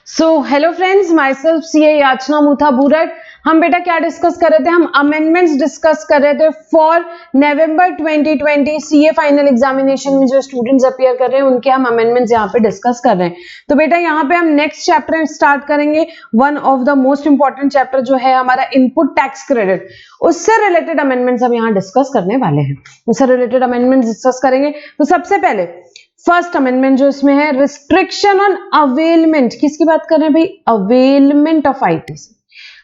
So hello friends, my self CA याचना मुथा बुरट। हम बेटा क्या डिस्कस कर रहे थे? हम अमेंडमेंट्स डिस्कस कर रहे थे for November 2020 CA final examination में जो स्टूडेंट्स अपीयर कर रहे हैं उनके हम अमेंडमेंट्स यहाँ पे डिस्कस कर रहे हैं। तो बेटा यहाँ पे हम नेक्स्ट चैप्टर स्टार्ट करेंगे। One of the most important chapter जो है हमारा इनपुट टैक्स क्रेडिट, उससे रिलेटेड अमेंडमेंट्स हम यहाँ डिस्कस करने वाले हैं। उससे रिलेटेड अमेंडमेंट्स डिस्कस करेंगे। तो सबसे पहले फर्स्ट अमेंडमेंट जो इसमें है, रिस्ट्रिक्शन ऑन अवेलमेंट। किसकी बात कर रहे हैं भाई? Availment of ITC.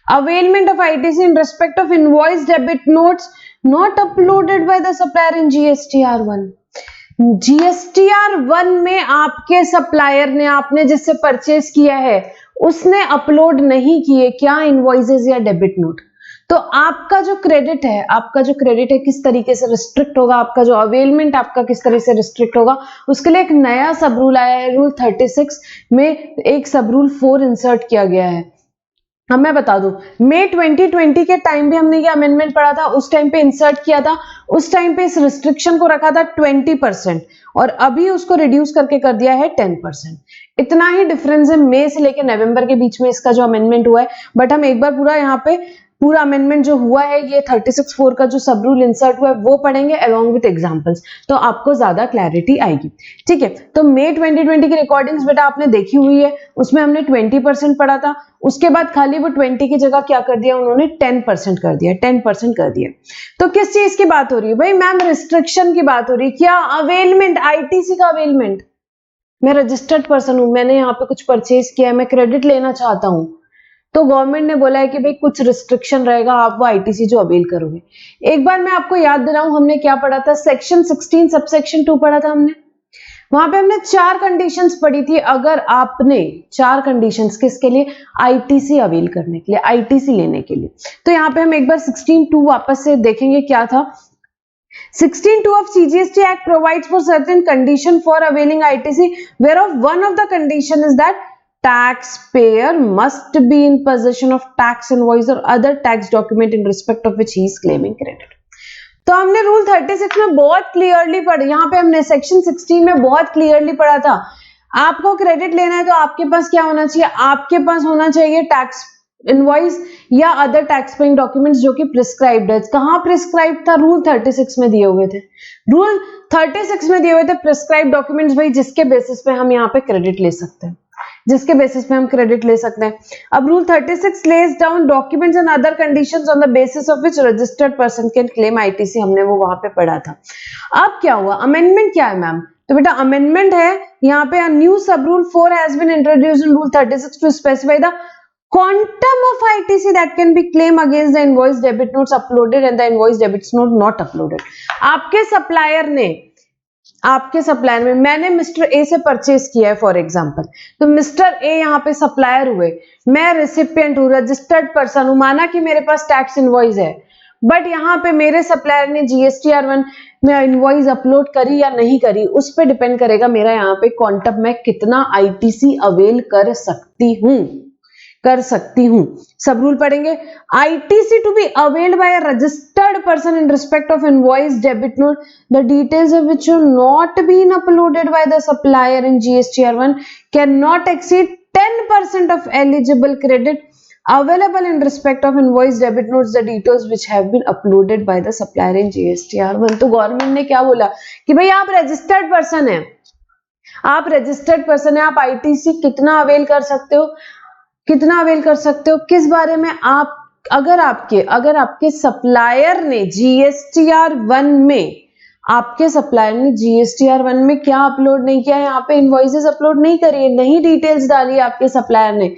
Availment of ITC in respect of invoice debit notes not uploaded by the supplier in GSTR one. GSTR one में आपके सप्लायर ने, आपने जिससे परचेज किया है, उसने अपलोड नहीं किए क्या? इनवॉइसेस या डेबिट नोट। तो आपका जो क्रेडिट है किस तरीके से रिस्ट्रिक्ट होगा, आपका जो अवेलमेंट आपका किस तरह से रिस्ट्रिक्ट होगा, उसके लिए एक नया सब रूल आया है। रूल 36 में एक सब रूल 4 इंसर्ट किया गया है। अब मैं बता दूं, मई 2020 के टाइम भी हमने ये अमेंडमेंट पढ़ा था, उस टाइम पे इंसर्ट किया था। उस टाइम पे इस रिस्ट्रिक्शन को रखा था 20% और अभी उसको रिड्यूस करके कर दिया है 10%। इतना ही डिफरेंस है मई से लेकर नवंबर के बीच में इसका जो अमेंडमेंट हुआ है। बट हम एक बार पूरा यहाँ पे पूरा अमेंडमेंट जो हुआ है, ये 36(4) का जो सब रूल इंसर्ट हुआ है वो पढ़ेंगे अलोंग विद एग्जांपल्स, तो आपको ज्यादा क्लैरिटी आएगी। ठीक है, तो मई 2020 की रिकॉर्डिंग्स बेटा आपने देखी हुई है, उसमें हमने 20% पढ़ा था। उसके बाद खाली वो 20 की जगह क्या कर दिया उन्होंने? 10% कर दिया, 10% कर दिया। तो किस चीज की बात हो रही है भाई? मैम रिस्ट्रिक्शन की बात हो रही है। क्या? अवेलमेंट, आईटीसी का अवेलमेंट। मैं रजिस्टर्ड पर्सन हूं, मैंने यहाँ पे कुछ परचेज किया है, मैं क्रेडिट लेना चाहता हूं, तो गवर्नमेंट ने बोला है कि भाई कुछ रिस्ट्रिक्शन रहेगा, आप वो आईटीसी जो अवेल करोगे। एक बार मैं आपको याद दिलाऊं, हमने क्या पढ़ा था? सेक्शन 16 सबसेक्शन 2 पढ़ा था हमने। वहां पे हमने 4 कंडीशंस पढ़ी थी। अगर आपने 4 कंडीशंस किसके लिए? आईटीसी अवेल करने के लिए, आईटीसी लेने के लिए। तो यहाँ पे हम एक बार 16(2) वापस से देखेंगे क्या था। 16(2) of CGST Act provides for certain condition for availing ITC, whereof one of the condition is that taxpayer must be in possession of tax invoice or other tax document in respect of which he is claiming credit. तो हमने rule 36 में बहुत clearly पढ़ा, यहाँ पे हमने section 16 में बहुत क्लियरली पढ़ा था। आपको क्रेडिट लेना है तो आपके पास क्या होना चाहिए? आपके पास होना चाहिए टैक्स इनवॉइस या अदर टैक्स पेइंग डॉक्यूमेंट्स जो कि प्रिस्क्राइब्ड है। कहां प्रिस्क्राइब्ड था? रूल 36 में दिए हुए थे। रूल 36 में दिए हुए थे प्रिस्क्राइब्ड डॉक्यूमेंट्स भाई, जिसके बेसिस पे हम यहाँ पे क्रेडिट ले सकते हैं, जिसके बेसिस पे हम क्रेडिट ले सकते हैं। अब rule 36 lays down documents and other conditions on the basis of which registered person can claim ITC, हमने वो वहां पे पढ़ा था। अब क्या हुआ? अमेंडमेंट क्या है मैम? तो बेटा अमेंडमेंट है यहाँ पे, a new sub rule 4 has been introduced in rule 36 to specify the quantum of ITC that can be claimed against the invoice debit notes uploaded and the invoice debit note not uploaded. आपके supplier में, मैंने mister A से purchase किया है for example, तो mister A यहाँ पे supplier हुए, मैं रिसिपिएंट हूँ, रजिस्टर्ड पर्सन हूँ, माना कि मेरे पास टैक्स इनवॉइस है, बट यहाँ पे मेरे सप्लायर ने जीएसटीआर1 में इनवॉइस अपलोड करी या नहीं करी, उस पर डिपेंड करेगा मेरा यहाँ पे क्वांटम, मैं कितना आईटीसी अवेल कर सकती हूं। सब रूल पढ़ेंगे। ITC to be availed by a registered person in respect of invoice debit note the details of which have not been uploaded by the supplier in GSTR one can not exceed 10% of eligible credit available in respect of invoice debit notes the details which have been uploaded by the supplier in GSTR1। तो government ने क्या बोला कि भाई आप registered person है, आप ITC कितना अवेल कर सकते हो, किस बारे में? आप अगर आपके सप्लायर ने जीएसटीआर1 में क्या अपलोड नहीं किया है, यहाँ पे इनवॉइसेस अपलोड नहीं करी है, नहीं डिटेल्स डाली है आपके सप्लायर ने,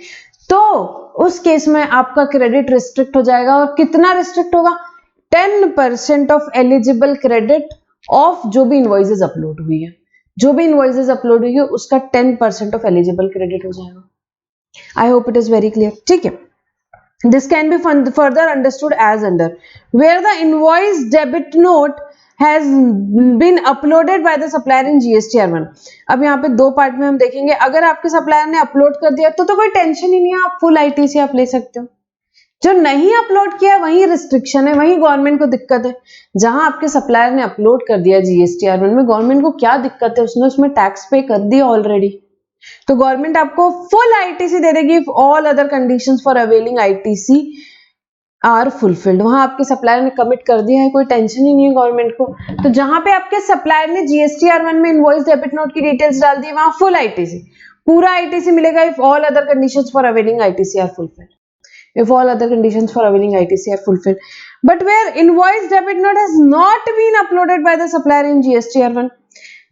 तो उस केस में आपका क्रेडिट रिस्ट्रिक्ट हो जाएगा। और कितना रिस्ट्रिक्ट होगा? 10% ऑफ एलिजिबल क्रेडिट ऑफ जो भी इनवॉइसेस अपलोड हुई है, उसका 10% ऑफ एलिजिबल क्रेडिट हो जाएगा। I hope it is very clear. ठीक है, this can be further understood as under, where the invoice debit note has been uploaded by the supplier in GSTR1। अब यहाँ पे 2 पार्ट में हम देखेंगे। अगर आपके सप्लायर ने अपलोड कर दिया तो कोई टेंशन ही नहीं है, आप फुल आईटीसी आप ले सकते हो। जो नहीं अपलोड किया वही रिस्ट्रिक्शन है, वही गवर्नमेंट को दिक्कत है। जहां आपके सप्लायर ने अपलोड कर दिया जीएसटीआर1 में, गवर्नमेंट को क्या दिक्कत है? उसने उसमें टैक्स पे कर दिया ऑलरेडी, तो गवर्नमेंट आपको फुल आईटीसी दे देगी if all other conditions for availing ITC are fulfilled. वहां आपके सप्लायर ने कमिट कर दिया है, कोई टेंशन ही नहीं है गवर्नमेंट को। तो जहां पे आपके सप्लायर ने जीएसटीआर1 में इनवॉइस डेबिट नोट की डिटेल्स डाल दी, वहां फुल आईटीसी, पूरा आईटीसी मिलेगा if all other conditions for availing ITC are fulfilled, if all other conditions for availing ITC are fulfilled. But where invoice debit note has not been uploaded by the supplier in GSTR1,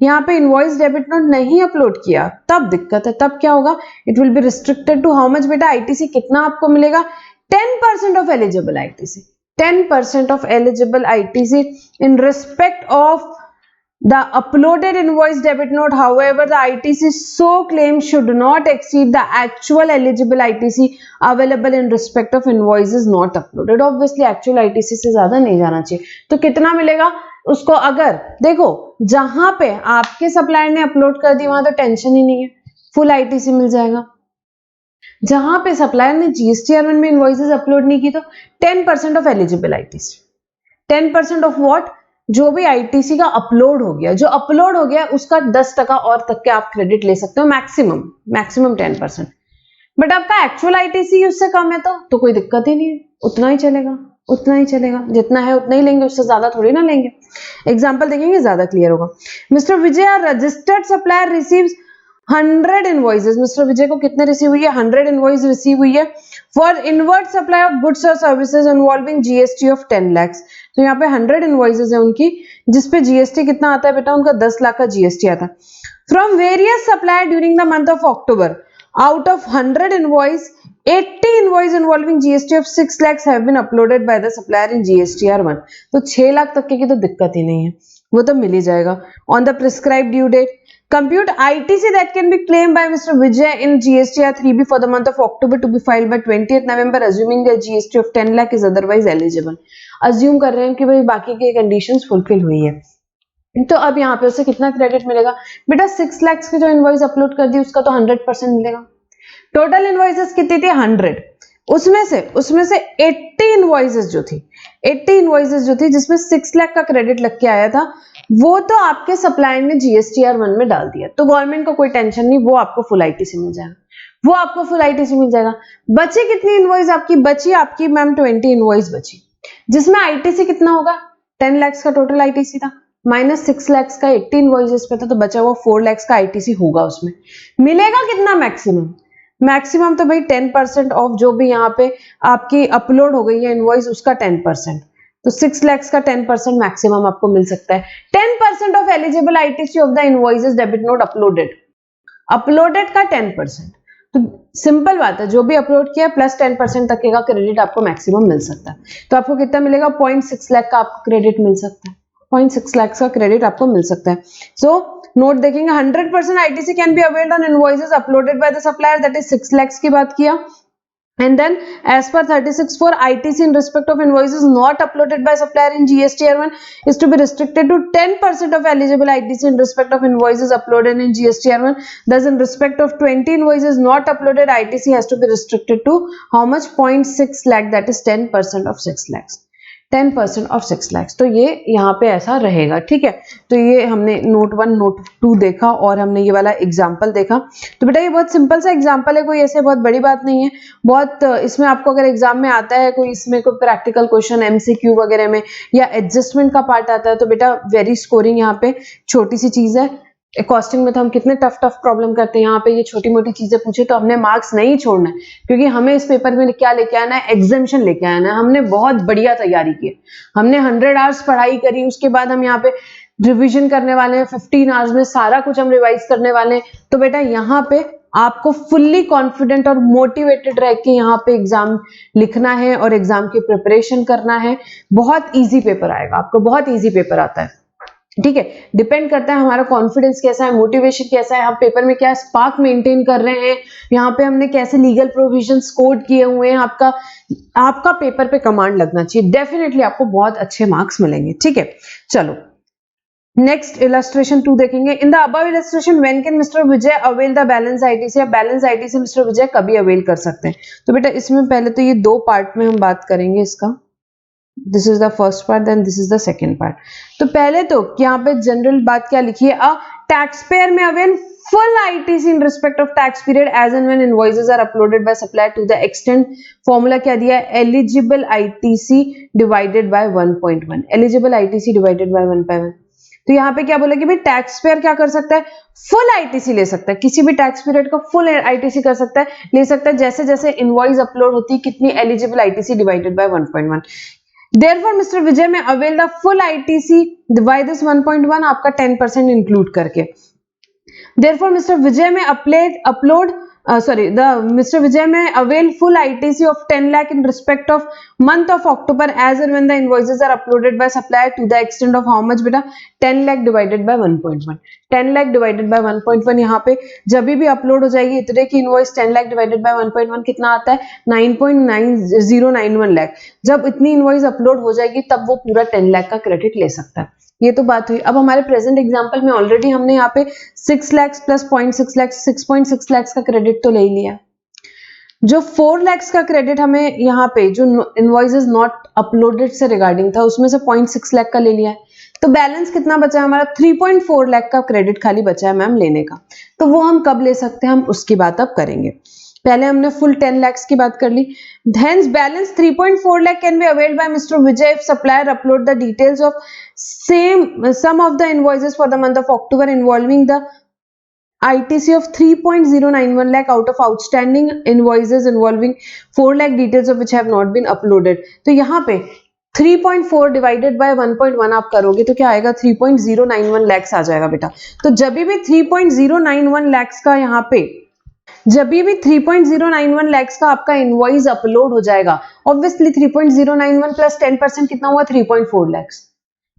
यहाँ पे invoice debit note नहीं upload किया, तब दिक्कत है। तब क्या होगा? It will be restricted to how much बेटा? ITC कितना आपको मिलेगा? 10% of eligible ITC, 10% of eligible ITC in respect of the uploaded invoice debit note. However, the ITC so claimed should not exceed the actual eligible ITC available in respect of invoices not uploaded. Obviously, actual ITC से ज्यादा नहीं जाना चाहिए। तो कितना मिलेगा उसको? अगर देखो जहां पे आपके सप्लायर ने अपलोड कर दी वहां तो टेंशन ही नहीं है, फुल आईटीसी मिल जाएगा। जहां पे सप्लायर ने जीएसटीआर1 में इनवॉइसेस अपलोड नहीं की तो 10% of eligible ITC, 10% of what? जो भी आईटीसी का अपलोड हो गया, जो अपलोड हो गया उसका 10% और तक के आप क्रेडिट ले सकते हो, मैक्सिमम 10%। बट आपका एक्चुअल आईटीसी उससे कम है तो कोई दिक्कत ही नहीं है, उतना ही चलेगा, उतना ही चलेगा, जितना है उतना ही लेंगे, उससे ज्यादा थोड़ी ना लेंगे। एग्जाम्पल देखेंगे ज्यादा क्लियर होगा। Mister Vijay registered supplier receives 100 invoices. Mister Vijay को कितने रिसीव हुई है? 100 इनवॉइस रिसीव हुई है for inward supply of goods और services involving GST of 10 lakh. तो यहाँ पे 100 इनवॉइसेस है उनकी, जिसपे जीएसटी कितना आता है बेटा? उनका 10 लाख का जीएसटी आता है। From various supplier during the month of October, out of 100 invoice 80 invoice involving GST of 6 lakhs have been uploaded by the supplier in GSTR one. तो 6 लाख तक की तो दिक्कत ही नहीं है, वो तो मिल ही जाएगा। On the prescribed due date, compute ITC that can be claimed by Mr. Vijay in GSTR3B for the month of October to be filed by 20th November, assuming the GST of 10 lakh is otherwise eligible. Assume कर रहे हैं कि भाई बाकी के conditions fulfil हुई है, तो अब यहाँ पे उसे कितना क्रेडिट मिलेगा बेटा? 6 lakhs की जो इनवॉइस अपलोड कर दी उसका तो 100% मिलेगा। टोटल इनवॉइसेस कितनी थी? 100। उसमें से 80 इनवॉइसेस जो थी जिसमें 6 लाख का क्रेडिट लग के आया था, वो तो आपके सप्लायर ने जीएसटीआर1 में डाल दिया, तो गवर्नमेंट को कोई टेंशन नहीं, वो आपको फुल आईटीसी मिल जाएगा। बची कितनी इनवॉइस आपकी? बची आपकी मैम 20 इनवॉइस बची, जिसमें आईटीसी कितना होगा? 10 lakhs का टोटल आईटीसी था, माइनस 6 lakhs का 80 इनवॉइसेस पे था, तो बचा हुआ 4 lakhs का आईटीसी होगा। उसमें मिलेगा कितना? मैक्सिमम तो भाई 10% ऑफ जो भी यहाँ पे आपकी अपलोड हो गई है इनवॉइस उसका 10%, तो 6 lakhs का 10% मैक्सिमम आपको मिल सकता है। 10% of eligible ITC of the invoices debit note uploaded का 10%। तो सिंपल बात है, जो भी अपलोड किया प्लस 10% तक का क्रेडिट आपको मैक्सिमम मिल सकता है। तो आपको कितना मिलेगा? 0.6 लाख का आपको क्रेडिट मिल सकता है, 0.6 लाख का क्रेडिट आपको मिल सकता है। सो नोट देखेंगे, 100% ITC can be availed on invoices uploaded by the supplier, that is 6 lakhs की बात किया। And then as per 36(4), ITC in respect of invoices not uploaded by supplier in GSTR1 is to be restricted to 10% of eligible ITC in respect of invoices uploaded in GSTR1. Thus in respect of 20 invoices not uploaded, ITC has to be restricted to how much? 0.6 lakh, that is 10% of 6 lakhs. 10% of 6 lakhs। तो ये यहाँ पे ऐसा रहेगा, ठीक है। तो ये हमने नोट 1 नोट 2 देखा और हमने ये वाला एग्जाम्पल देखा। तो बेटा ये बहुत सिंपल सा एग्जाम्पल है, कोई ऐसे बहुत बड़ी बात नहीं है। बहुत इसमें आपको अगर एग्जाम में आता है कोई इसमें कोई प्रैक्टिकल क्वेश्चन एमसीक्यू वगैरह में या एडजस्टमेंट का पार्ट आता है तो बेटा वेरी स्कोरिंग यहाँ पे छोटी सी चीज है। कॉस्टिंग में तो हम कितने टफ प्रॉब्लम करते हैं, यहाँ पे ये छोटी मोटी चीजें पूछे तो हमने मार्क्स नहीं छोड़ना है, क्योंकि हमें इस पेपर में क्या लेके आना है? एग्जामिशन लेके आना है। हमने बहुत बढ़िया तैयारी की, हमने 100 आवर्स पढ़ाई करी, उसके बाद हम यहाँ पे रिविजन करने वाले हैं। 15 आवर्स में सारा कुछ हम रिवाइज करने वाले हैं। तो बेटा यहाँ पे आपको फुल्ली कॉन्फिडेंट और मोटिवेटेड रह के यहाँ पे एग्जाम लिखना है और एग्जाम की प्रिपरेशन करना है। बहुत ईजी पेपर आएगा आपको, बहुत ईजी पेपर आता है, ठीक है। डिपेंड करता है हमारा कॉन्फिडेंस कैसा है, मोटिवेशन कैसा है, हम पेपर में क्या स्पार्क मेंटेन कर रहे हैं, यहाँ पे हमने कैसे लीगल प्रोविजंस कोड किए हुए हैं। आपका पेपर पे कमांड लगना चाहिए, डेफिनेटली आपको बहुत अच्छे मार्क्स मिलेंगे, ठीक है। चलो नेक्स्ट इलस्ट्रेशन 2 देखेंगे। In the above illustration when can mister Vijay avail the balance ITC? Balance ITC mister Vijay कभी अवेल कर सकते हैं? तो बेटा इसमें पहले तो ये 2 पार्ट में हम बात करेंगे इसका। This is the first part, then this is the second part. तो पहले तो यहाँ पे जनरल बात क्या लिखी है? अ टैक्स पेयर में avail full ITC in respect of tax period as and when invoices are uploaded by supplier to the extent formula क्या दिया है eligible ITC divided by 1.1 eligible ITC divided by 1.1 तो यहाँ पे क्या बोला कि भाई टैक्स पेयर क्या कर सकता है फुल आईटीसी ले सकता है किसी भी टैक्स पीरियड का फुल आईटीसी कर सकता है ले सकता है जैसे जैसे इनवॉइस अपलोड होती है कितनी eligible ITC divided by 1.1 Therefore, Mr. Vijay may avail the full ITC by this 1.1 आपका 10% इंक्लूड करके Therefore, Mr. Vijay may Mr. Vijay may avail full ITC of 10 lakh in respect of month of October as and when the invoices are uploaded by supplier to the extent of how much beta 10 lakh divided by 1.1 10 lakh divided by 1.1 यहाँ पे जब भी upload हो जाएगी इतने की invoice 10 lakh divided by 1.1 कितना आता है 9.9091 लाख जब इतनी इनवॉइस अपलोड हो जाएगी तब वो पूरा 10 लाख का क्रेडिट ले सकता है ये तो बात हुई अब हमारे प्रेजेंट एग्जांपल में ऑलरेडी हमने यहाँ पे 6 लाख प्लस 0.6 लाख 6.6 लाख का क्रेडिट तो ले ही लिया जो 4 लाख का क्रेडिट हमें यहाँ पे जो इनवॉइसेस नॉट अपलोडेड से रिगार्डिंग था उसमें से 0.6 लाख का ले लिया है तो बैलेंस कितना बचा है हमारा 3.4 लाख का क्रेडिट खाली बचा है मैम लेने का तो वो हम कब ले सकते हैं हम उसकी बात अब करेंगे पहले हमने फुल 10 lakhs की बात कर ली hence balance 3.4 lakh can be availed by Mr. Vijay if supplier upload the details of some of the invoices for the month of October involving the ITC of 3.091 lakh out of outstanding invoices involving 4 lakh details of which have not been uploaded तो यहाँ पे 3.4 divided by 1.1 आप करोगे तो क्या आएगा 3.091 lakhs आ जाएगा बेटा तो जब भी 3.091 lakhs का यहाँ पे जब भी 3.091 lakhs का आपका इनवॉइस अपलोड हो जाएगा ऑब्वियसली 3.091 प्लस 10% कितना हुआ 3.4 lakhs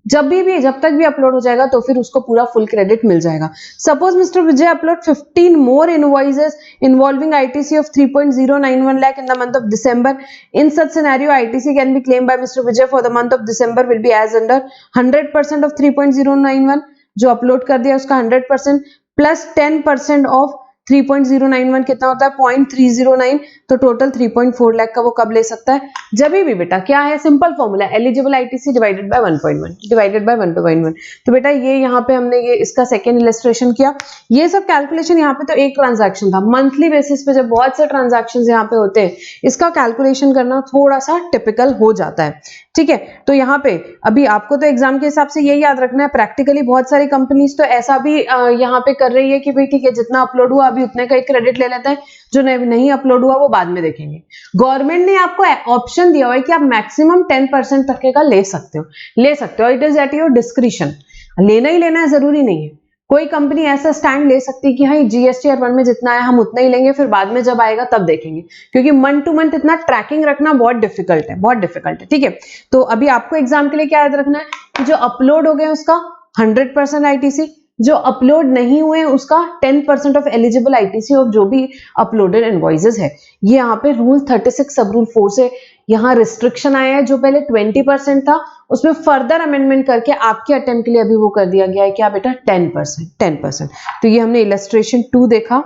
जब तक भी अपलोड हो जाएगा तो फिर उसको पूरा फुल क्रेडिट मिल जाएगा suppose mister Vijay upload 15 more invoices involving ITC of 3.091 lakh in the month of December in such scenario ITC can be claimed by Mr. Vijay for the month of December will be as under 100% of 3.091 जो upload कर दिया उसका 100% plus 10% of 3.091 कितना होता है 0.309 तो total 3.4 lakh का वो कब ले सकता है जब भी बेटा क्या है simple formula eligible ITC divided by 1.1 divided by 1.1 तो बेटा ये यहाँ पे हमने ये इसका सेकेंड इलस्ट्रेशन किया ये सब कैलकुलेशन यहाँ पे तो एक ट्रांजैक्शन था मंथली बेसिस पे जब बहुत से ट्रांजैक्शन यहाँ पे होते हैं इसका कैलकुलेशन करना थोड़ा सा टिपिकल हो जाता है ठीक है तो यहाँ पे अभी आपको तो एग्जाम के हिसाब से ये याद रखना है प्रैक्टिकली बहुत सारी कंपनीज तो ऐसा भी यहाँ पे कर रही है कि भाई ठीक है जितना अपलोड हुआ अभी उतने का ही क्रेडिट ले लेता है जो नहीं अपलोड हुआ वो बाद में देखेंगे गवर्नमेंट ने आपको ऑप्शन दिया हुआ है कि आप मैक्सिमम 10% तक का ले सकते हो it is at your discretion लेना ही लेना है जरूरी नहीं है कोई कंपनी ऐसा स्टैंड ले सकती है कि हाँ GSTR1 में जितना है हम उतना ही लेंगे फिर बाद में जब आएगा तब देखेंगे क्योंकि मंथ टू मंथ इतना ट्रैकिंग रखना बहुत डिफिकल्ट है ठीक है तो अभी आपको एग्जाम के लिए क्या याद रखना है कि जो अपलोड हो गए उसका 100% ITC जो अपलोड नहीं हुए उसका 10% ऑफ एलिजिबल आईटीसी ऑफ जो भी अपलोडेड इनवॉइसेस है ये यहाँ पे रूल 36 सब रूल 4 से यहाँ रिस्ट्रिक्शन आया है जो पहले 20% था उसमें फर्दर अमेंडमेंट करके आपके अटेम्प्ट के लिए अभी वो कर दिया गया है क्या बेटा 10% तो ये हमने इलस्ट्रेशन 2 देखा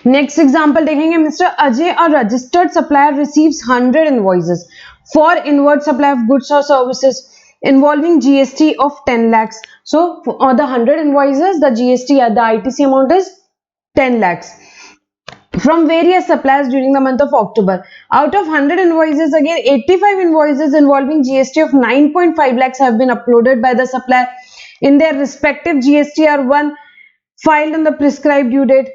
नेक्स्ट एग्जांपल देखेंगे मिस्टर अजय और registered supplier receives 100 invoices for inward supply of goods और services involving GST of 10 lakhs. So for the 100 invoices, the GST, the ITC amount is 10 lakhs from various suppliers during the month of October. Out of 100 invoices, again 85 invoices involving GST of 9.5 lakhs have been uploaded by the supplier in their respective GSTR1 filed on the prescribed due date.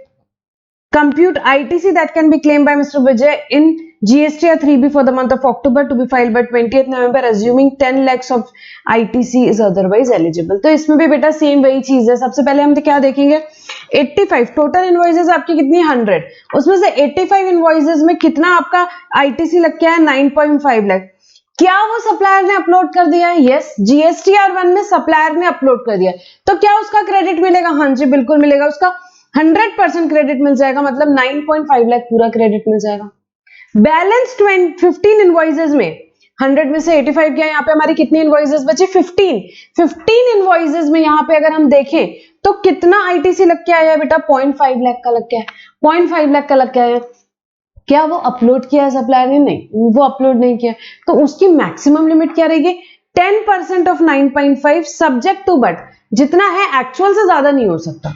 Compute ITC that can be claimed by Mr. Vijay in GSTR3B for the month of October to be filed by 20th November assuming 10 lakhs of ITC is otherwise eligible. तो इसमें भी बेटा same वही चीज है सबसे पहले हम क्या देखेंगे 85 टोटल इनवॉइसेस आपकी कितनी 100 उसमें से 85 इनवॉइसेस में कितना आपका ITC लग गया है 9.5 लाख क्या वो सप्लायर ने अपलोड कर दिया है यस GSTR1 में सप्लायर ने अपलोड कर दिया तो क्या उसका क्रेडिट मिलेगा हाँ जी बिल्कुल मिलेगा उसका 100% क्रेडिट मिल जाएगा मतलब 9.5 लाख पूरा क्रेडिट मिल जाएगा बैलेंस 15 इनवॉइसेस में 100 में से 85 गया यहाँ पे हमारी कितनी इनवॉइसेस बची 15 इनवॉइसेस में यहाँ पे अगर हम देखें तो कितना आईटीसी लग के आया है बेटा 0.5 लाख का लग के आया 0.5 लाख का लग के आया क्या वो अपलोड किया है सप्लायर ने नहीं वो अपलोड नहीं किया तो उसकी मैक्सिमम लिमिट क्या रहेगी 10% ऑफ 9.5 सब्जेक्ट टू बट जितना है एक्चुअल से ज्यादा नहीं हो सकता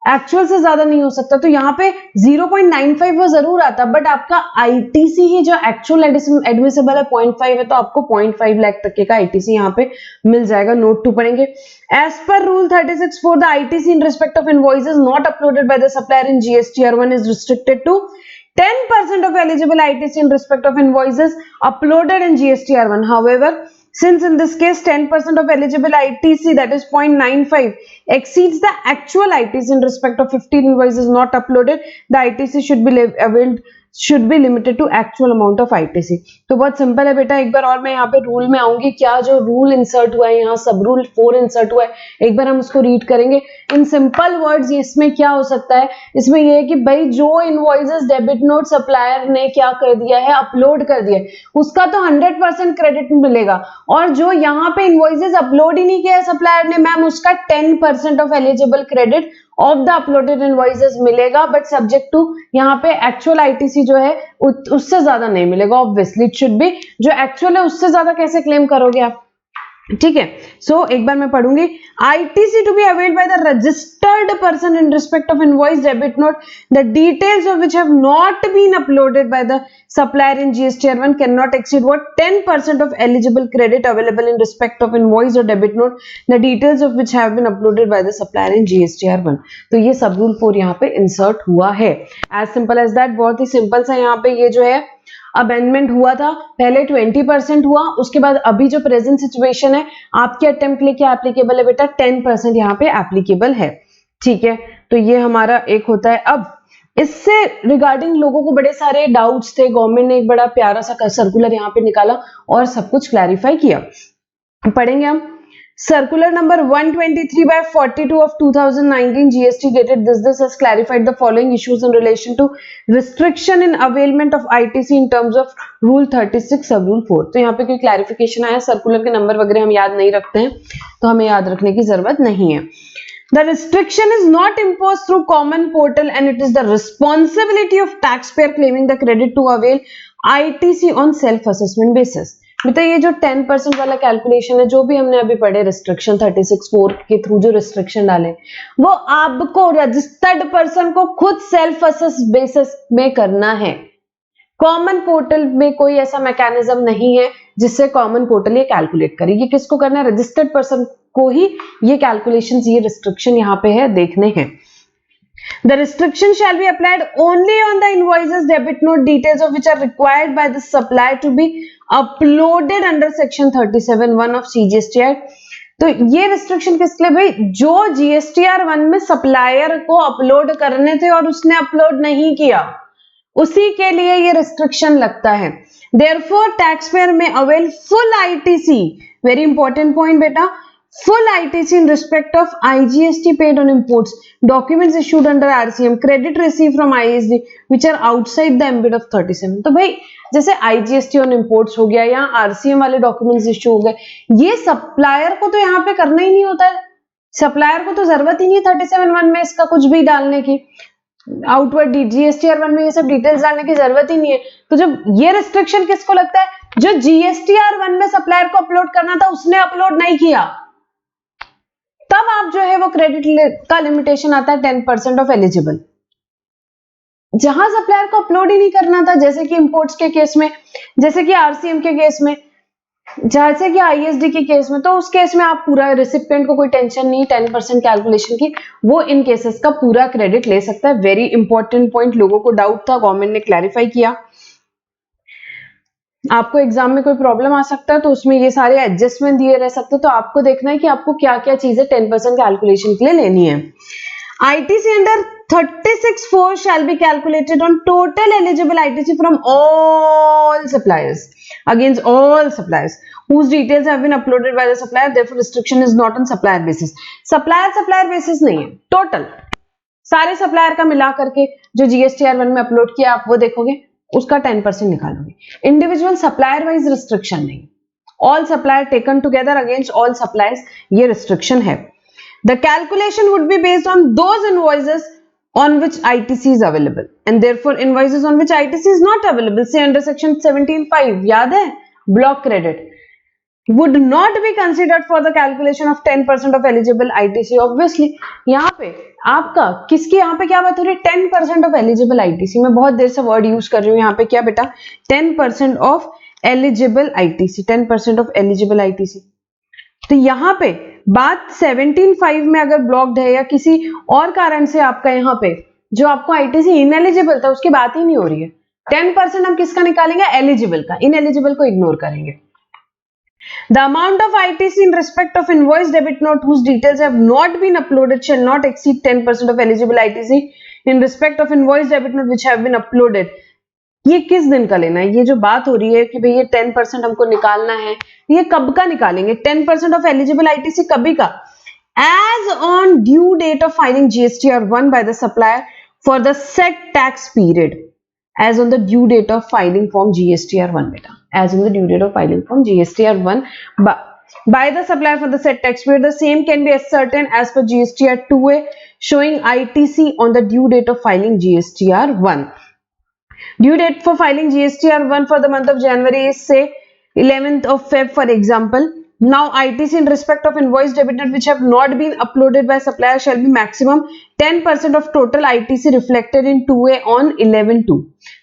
एक्चुअल से ज्यादा नहीं हो सकता, तो यहाँ पे 0.95 वो जरूर आता, बट आपका आईटीसी ही जो एक्चुअल एडमिसिबल है 0.5 है, तो आपको 0.5 लाख तक का आईटीसी यहाँ पे मिल जाएगा। नोट 2 पढ़ेंगे। As per rule 36(4) the ITC in respect of invoices not uploaded by the supplier in GSTR one is restricted to 10% of eligible ITC in respect of invoices uploaded in GSTR1. However, since in this case 10% of eligible ITC, that is 0.95, exceeds the actual ITC in respect of 15 invoices not uploaded, the ITC should be limited to actual amount of ITC. तो बहुत simple है बेटा। एक बार और मैं यहाँ पे rule में आऊंगी, क्या जो रूल इंसर्ट हुआ है यहाँ, सब रूल 4 इंसर्ट हुआ है, एक बार हम उसको रीड करेंगे इन सिंपल वर्ड्स। इसमें क्या हो सकता है, इसमें यह है कि भाई जो इनवॉइसेस डेबिट नोट सप्लायर ने क्या कर दिया है, अपलोड कर दिया है, उसका तो 100% क्रेडिट मिलेगा, और जो यहाँ पे इनवॉइसेस अपलोड ही नहीं किया है सप्लायर ने मैम, उसका 10% of eligible credit of the uploaded invoices मिलेगा, बट सब्जेक्ट टू यहाँ पे एक्चुअल आईटीसी जो है उससे ज्यादा नहीं मिलेगा। ऑब्वियसली इट शुड बी जो एक्चुअल है उससे ज्यादा कैसे क्लेम करोगे आप, ठीक है। सो एक बार मैं पढ़ूंगी। ITC to be availed by the registered person in respect of invoice debit note the details of which have not been uploaded by the supplier in GSTR1 cannot exceed what 10% of eligible credit available in respect of invoice or debit note, the details of which have been uploaded by the supplier in GSTR1. तो ये सब rule 4 यहाँ पे insert हुआ है। As simple as that, बहुत ही simple सा यहाँ पे ये जो है अमेंडमेंट हुआ था। पहले 20% हुआ, उसके बाद अभी जो प्रेजेंट सिचुएशन है आपके अटेम्प्ट के लिए क्या एप्लीकेबल है बेटा, 10% यहाँ पे एप्लीकेबल है, ठीक है। तो ये हमारा एक होता है। अब इससे रिगार्डिंग लोगों को बड़े सारे डाउट्स थे, गवर्नमेंट ने एक बड़ा प्यारा सा सर्कुलर यहाँ पे निकाला और सब कुछ क्लैरिफाई किया। पढ़ेंगे हम circular number 123/42 of 2019 GST dated this has clarified the following issues in relation to restriction in availment of ITC in terms of rule 36 sub rule 4। तो यहाँ पे कोई क्लैरिफिकेशन आया, सर्कुलर के नंबर वगैरह हम याद नहीं रखते हैं, तो हमें याद रखने की जरूरत नहीं है। The restriction is not imposed through common portal and it is the responsibility of taxpayer claiming the credit to avail ITC on self-assessment basis। बेटा ये जो 10% वाला कैलकुलेशन है, जो भी हमने अभी पढ़े रिस्ट्रिक्शन 36(4) के थ्रू जो रिस्ट्रिक्शन डाले, वो आपको रजिस्टर्ड पर्सन को खुद सेल्फ असेस बेसिस में करना है। कॉमन पोर्टल में कोई ऐसा मैकेनिज्म नहीं है जिससे कॉमन पोर्टल ये कैलकुलेट करे। ये किसको करना है, रजिस्टर्ड पर्सन को ही ये कैलकुलेशंस, ये रिस्ट्रिक्शन यहाँ पे है, देखने हैं। The restriction shall be applied only on the invoices debit note details of which are required by the supplier to be uploaded under section 37(1) of CGSTR। तो ये रिस्ट्रिक्शन किसके लिए भाई, जो GSTR1 में सप्लायर को अपलोड करने थे और उसने अपलोड नहीं किया, उसी के लिए ये रिस्ट्रिक्शन लगता है। Therefore, taxpayer may avail full ITC, very important point बेटा, full ITC in respect of IGST paid on imports, documents issued under RCM, credit received from ISD which are outside the ambit of 37। तो भाई जैसे IGST on imports हो गया या RCM वाले documents issue हो गए, ये सप्लायर को तो यहाँ पे करना ही नहीं होता है, सप्लायर को तो जरूरत ही नहीं 37(1) में इसका कुछ भी डालने की, आउटवर्ड GSTR1 में ये सब डिटेल्स डालने की जरूरत ही नहीं है। तो जब ये रिस्ट्रिक्शन किसको लगता है, जो GSTR1 में सप्लायर को अपलोड करना था उसने अपलोड नहीं किया, तब आप जो है वो क्रेडिट का लिमिटेशन आता है 10% ऑफ एलिजिबल। जहां सप्लायर को अपलोड ही नहीं करना था, जैसे कि इंपोर्ट्स के केस में, जैसे कि आरसीएम के केस में, जैसे कि आईएसडी के केस में, तो उस केस में आप पूरा रिसिपिएंट को कोई टेंशन नहीं 10% कैलकुलेशन की, वो इन केसेस का पूरा क्रेडिट ले सकता है। वेरी इंपॉर्टेंट पॉइंट, लोगों को डाउट था, गवर्नमेंट ने क्लैरिफाई किया। आपको एग्जाम में कोई प्रॉब्लम आ सकता है तो उसमें ये सारे एडजस्टमेंट दिए रह सकते हैं, तो आपको देखना है कि आपको क्या क्या चीजें 10% कैलकुलेशन के लिए लेनी है। ITC under 36(4) shall be calculated on total eligible ITC from all suppliers against all suppliers whose details have been uploaded by the supplier, therefore restriction is not on supplier basis। supplier basis नहीं है, total सारे supplier का मिला करके जो GSTR1 में upload किया आप वो देखोगे, उसका 10% निकालोगे। इंडिविजुअल सप्लायर वाइज रिस्ट्रिक्शन नहीं, all supplier taken together against all suppliers, ये रिस्ट्रिक्शन है। The calculation would be based on those invoices on which ITC is available and therefore invoices on which ITC is not available, say under section 17(5) याद है, block credit, would not be considered for the calculation of 10% of eligible ITC. Obviously यहाँ पे आपका किसकी यहाँ पे क्या बात हो रही है 10% of eligible ITC. मैं बहुत देर से वर्ड यूज कर रही हूँ यहाँ पे क्या बेटा 10% of eligible ITC, 10% of eligible ITC. तो यहाँ पे बात 17.5 में अगर ब्लॉक्ड है या किसी और कारण से आपका यहाँ पे जो आपको ITC इनएलिजिबल था उसकी बात ही नहीं हो रही है. 10% हम किसका निकालेंगे एलिजिबल का, इनएलिजिबल को इग्नोर करेंगे. The amount of ITC in respect of invoice debit note whose details have not been uploaded shall not exceed 10% of eligible ITC in respect of invoice debit note which have been uploaded. ये किस दिन का लेना है? ये जो बात हो रही है कि भाई ये 10% हमको निकालना है, ये कब का निकालेंगे? 10% of eligible ITC कभी का? As on due date of filing GSTR1 by the supplier for the said tax period. As on the due date of filing form GSTR1 beta. As on the due date of filing form GSTR1 by the supplier for the said tax period, the same can be ascertained as per GSTR2A showing ITC on the due date of filing GSTR1. Due date for filing GSTR1 for the month of January is say 11th of Feb for example. Now ITC in respect of invoice debited which have not been uploaded by supplier shall be maximum 10% of total ITC reflected in 2A on 11/2.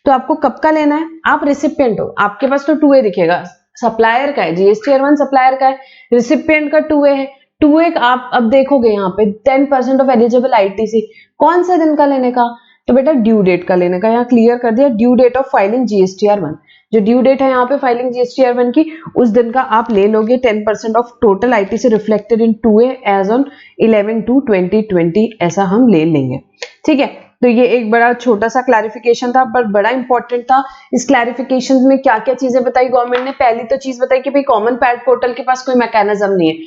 तो आपको कब का लेना है? आप recipient हो, आपके पास तो 2A दिखेगा, सप्लायर का है, GSTR1 सप्लायर का है, रेसिपिएंट का 2A है. 2A आप अब देखोगे यहाँ पे 10% ऑफ एलिजिबल ITC कौन से दिन का लेने का? तो बेटा ड्यू डेट का लेने का. यहाँ क्लियर कर दिया due date of filing GSTR1. जो ड्यू डेट है यहाँ पे फाइलिंग GSTR1 की उस दिन का आप ले लोगे 10% of total ITC reflected in 2A as on 11/2/2020 ऐसा हम ले लेंगे. ठीक है, तो ये एक बड़ा छोटा सा क्लैरिफिकेशन था पर बड़ा इंपॉर्टेंट था. इस क्लैरिफिकेशन में क्या क्या चीजें बताई गवर्नमेंट ने? पहली तो चीज बताई कि भाई कॉमन पैड पोर्टल के पास कोई मैकेनिज्म नहीं है,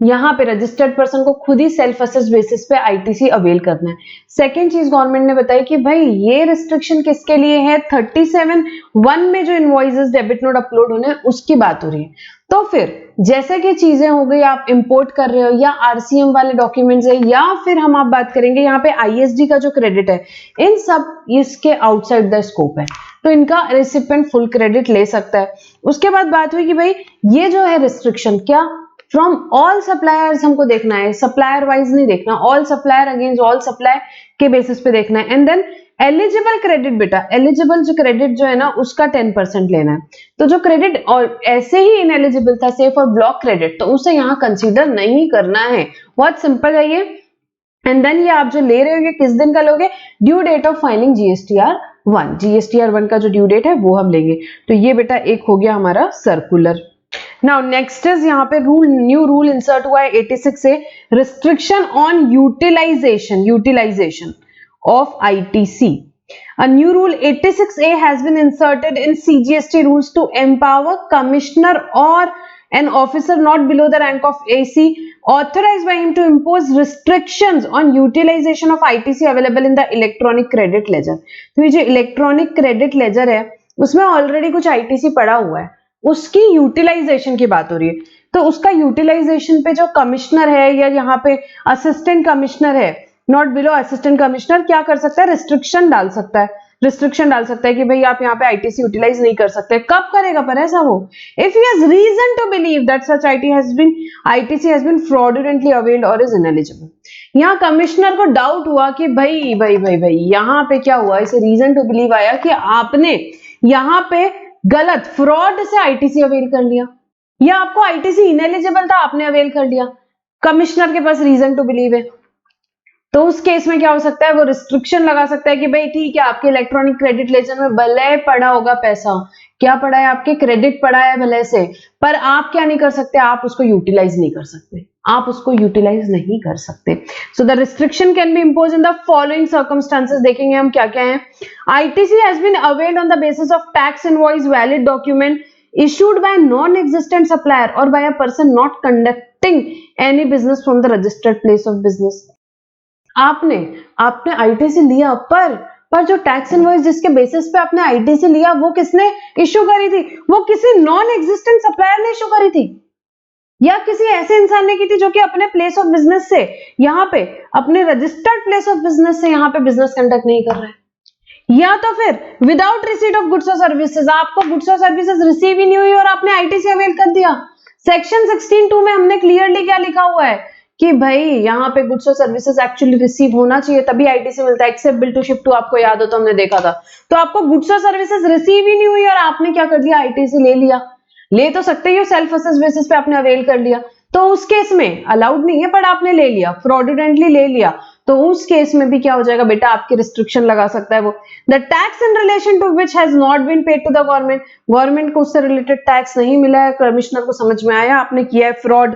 यहाँ पे रजिस्टर्ड पर्सन को खुद ही सेल्फ असेस बेसिस पे ITC अवेल करना है. सेकेंड चीज गवर्नमेंट ने बताई कि भाई ये रिस्ट्रिक्शन किसके लिए है? 37(1) में जो इनवॉइसेस डेबिट नोट अपलोड होने हैं उसकी बात हो रही है. तो फिर जैसे कि चीजें हो गई आप इंपोर्ट कर रहे हो या RCM वाले डॉक्यूमेंट्स है या फिर हम आप बात करेंगे यहाँ पे ISD का जो क्रेडिट है, इन सब इसके आउटसाइड द स्कोप है तो इनका रेसिपिएंट फुल क्रेडिट ले सकता है. उसके बाद बात हुई कि भाई ये जो है रिस्ट्रिक्शन क्या फ्रॉम ऑल सप्लायर्स हमको देखना है, सप्लायर वाइज नहीं देखना, all supplier against all supplier के बेसिस पे देखना है. एंड देन एलिजिबल क्रेडिट बेटा, एलिजिबल जो क्रेडिट जो है ना उसका 10% लेना है. तो जो क्रेडिट और ऐसे ही इनएलिजिबल था से फॉर ब्लॉक क्रेडिट तो उसे यहाँ कंसीडर नहीं करना है. बहुत सिंपल है ये. एंड देन ये आप जो ले रहे हो ये किस दिन का लोगे? Due date of filing GSTR1. GSTR1 का जो ड्यू डेट है वो हम लेंगे. तो ये बेटा एक हो गया हमारा सर्कुलर. Now next is यहाँ पे रूल, न्यू रूल इंसर्ट हुआ है 86A, restriction on utilization of ITC. A new rule 86A has been inserted in CGST rules to empower commissioner or an officer not below the rank of AC authorized by him to impose restrictions on utilization of ITC available in the electronic credit ledger. तो ये जो electronic credit laser है उसमें already कुछ ITC पड़ा हुआ है, उसकी यूटिलाइजेशन की बात हो रही है. तो उसका यूटिलाइजेशन पे जो कमिश्नर है या यहाँ पे असिस्टेंट कमिश्नर है, नॉट बिलो असिस्टेंट कमिश्नर क्या कर सकता है? रिस्ट्रिक्शन डाल सकता है. रिस्ट्रिक्शन डाल सकता है कि भाई आप यहाँ पे ITC यूटिलाइज नहीं कर सकते. कब करेगा पर ऐसा वो? If he has reason to believe that such ITC has been fraudulently availed और इज इनएलिजिबल. यहाँ कमिश्नर को डाउट हुआ कि भाई भाई भाई भाई यहाँ पे क्या हुआ, इसे रीजन टू बिलीव आया कि आपने यहाँ पे गलत फ्रॉड से ITC अवेल कर लिया या आपको ITC इनएलिजिबल था आपने अवेल कर लिया. कमिश्नर के पास रीजन टू बिलीव है तो उस केस में क्या हो सकता है? वो रिस्ट्रिक्शन लगा सकता है कि भाई ठीक है आपके इलेक्ट्रॉनिक क्रेडिट लेजर में भले पड़ा होगा पैसा, क्या पड़ा है? आपके क्रेडिट पड़ा है भले से, पर आप क्या नहीं कर सकते? आप उसको यूटिलाइज नहीं कर सकते, आप उसको यूटिलाइज नहीं कर सकते. So the restriction can be impose in the following circumstances. देखेंगे हम क्या क्या है. ITC has been availed on the basis of tax invoice valid document issued by a non-existent supplier or by a person not conducting any business from the registered place of business. आपने ITC लिया पर जो tax invoice जिसके basis पे आपने ITC लिया वो किसने इश्यू करी थी? वो किसी नॉन एग्जिस्टेंट सप्लायर ने इश्यू करी थी या किसी ऐसे इंसान ने की थी जो कि अपने प्लेस ऑफ बिजनेस से यहाँ पे अपने रजिस्टर्ड प्लेस ऑफ बिजनेस से यहाँ पे बिजनेस कंडक्ट नहीं कर रहा है. या तो फिर विदाउट रिसीट ऑफ गुड्स और सर्विसेज, आपको गुड्स और सर्विसेज रिसीव ही नहीं हुई और आपने ITC अवेल कर दिया. सेक्शन 16(2) में हमने क्लियरली क्या लिखा हुआ है कि भाई यहाँ पे गुड्स और सर्विसेज एक्चुअली रिसीव होना चाहिए तभी आईटीसी मिलता है, except bill to ship to, आपको याद हो तो हमने देखा था। तो आपको गुड्स और सर्विसेज रिसीव ही नहीं हुई और आपने क्या कर दिया, आईटीसी ले लिया। ले तो सकते ही हो, सेल्फ असेस बेसिस पे आपने अवेल कर लिया, तो उस केस में अलाउड नहीं है, पर आपने ले लिया, फ्रॉडुलेंटली ले लिया, तो उस केस में भी क्या हो जाएगा बेटा, आपकी रिस्ट्रिक्शन लगा सकता है वो। The tax in relation to which has not been paid to the government, government को उससे रिलेटेड टैक्स नहीं मिला है, कमिश्नर को समझ में आया आपने किया है fraud.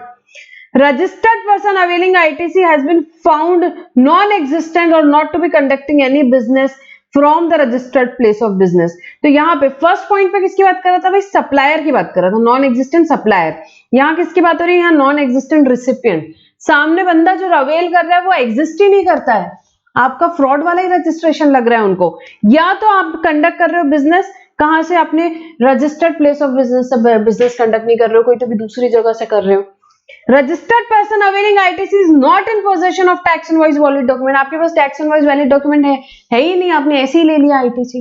Registered person availing ITC has been found non-existent or not to be conducting any business from the registered place of business। तो यहाँ पे फर्स्ट पॉइंट पे किसकी बात कर रहा था भाई, सप्लायर की बात कर रहा था, नॉन एग्जिस्टेंट सप्लायर। यहाँ किसकी बात हो रही है, यहाँ नॉन एग्जिस्टेंट रिसिपिएंट। सामने बंदा जो अवेल कर रहा है वो एग्जिस्ट ही नहीं करता है, आपका फ्रॉड वाला ही रजिस्ट्रेशन लग रहा है उनको। या तो आप कंडक्ट कर रहे हो बिजनेस, कहां से, अपने रजिस्टर्ड प्लेस ऑफ बिजनेस से बिजनेस कंडक्ट नहीं कर रहे हो, कोई तो भी दूसरी जगह से कर रहे हो। Registered person availing ITC is not in possession of tax invoice valid document, आपके पास टैक्स इनवॉइस वैलिड डॉक्यूमेंट है ही नहीं, आपने ऐसे ही ले लिया ITC.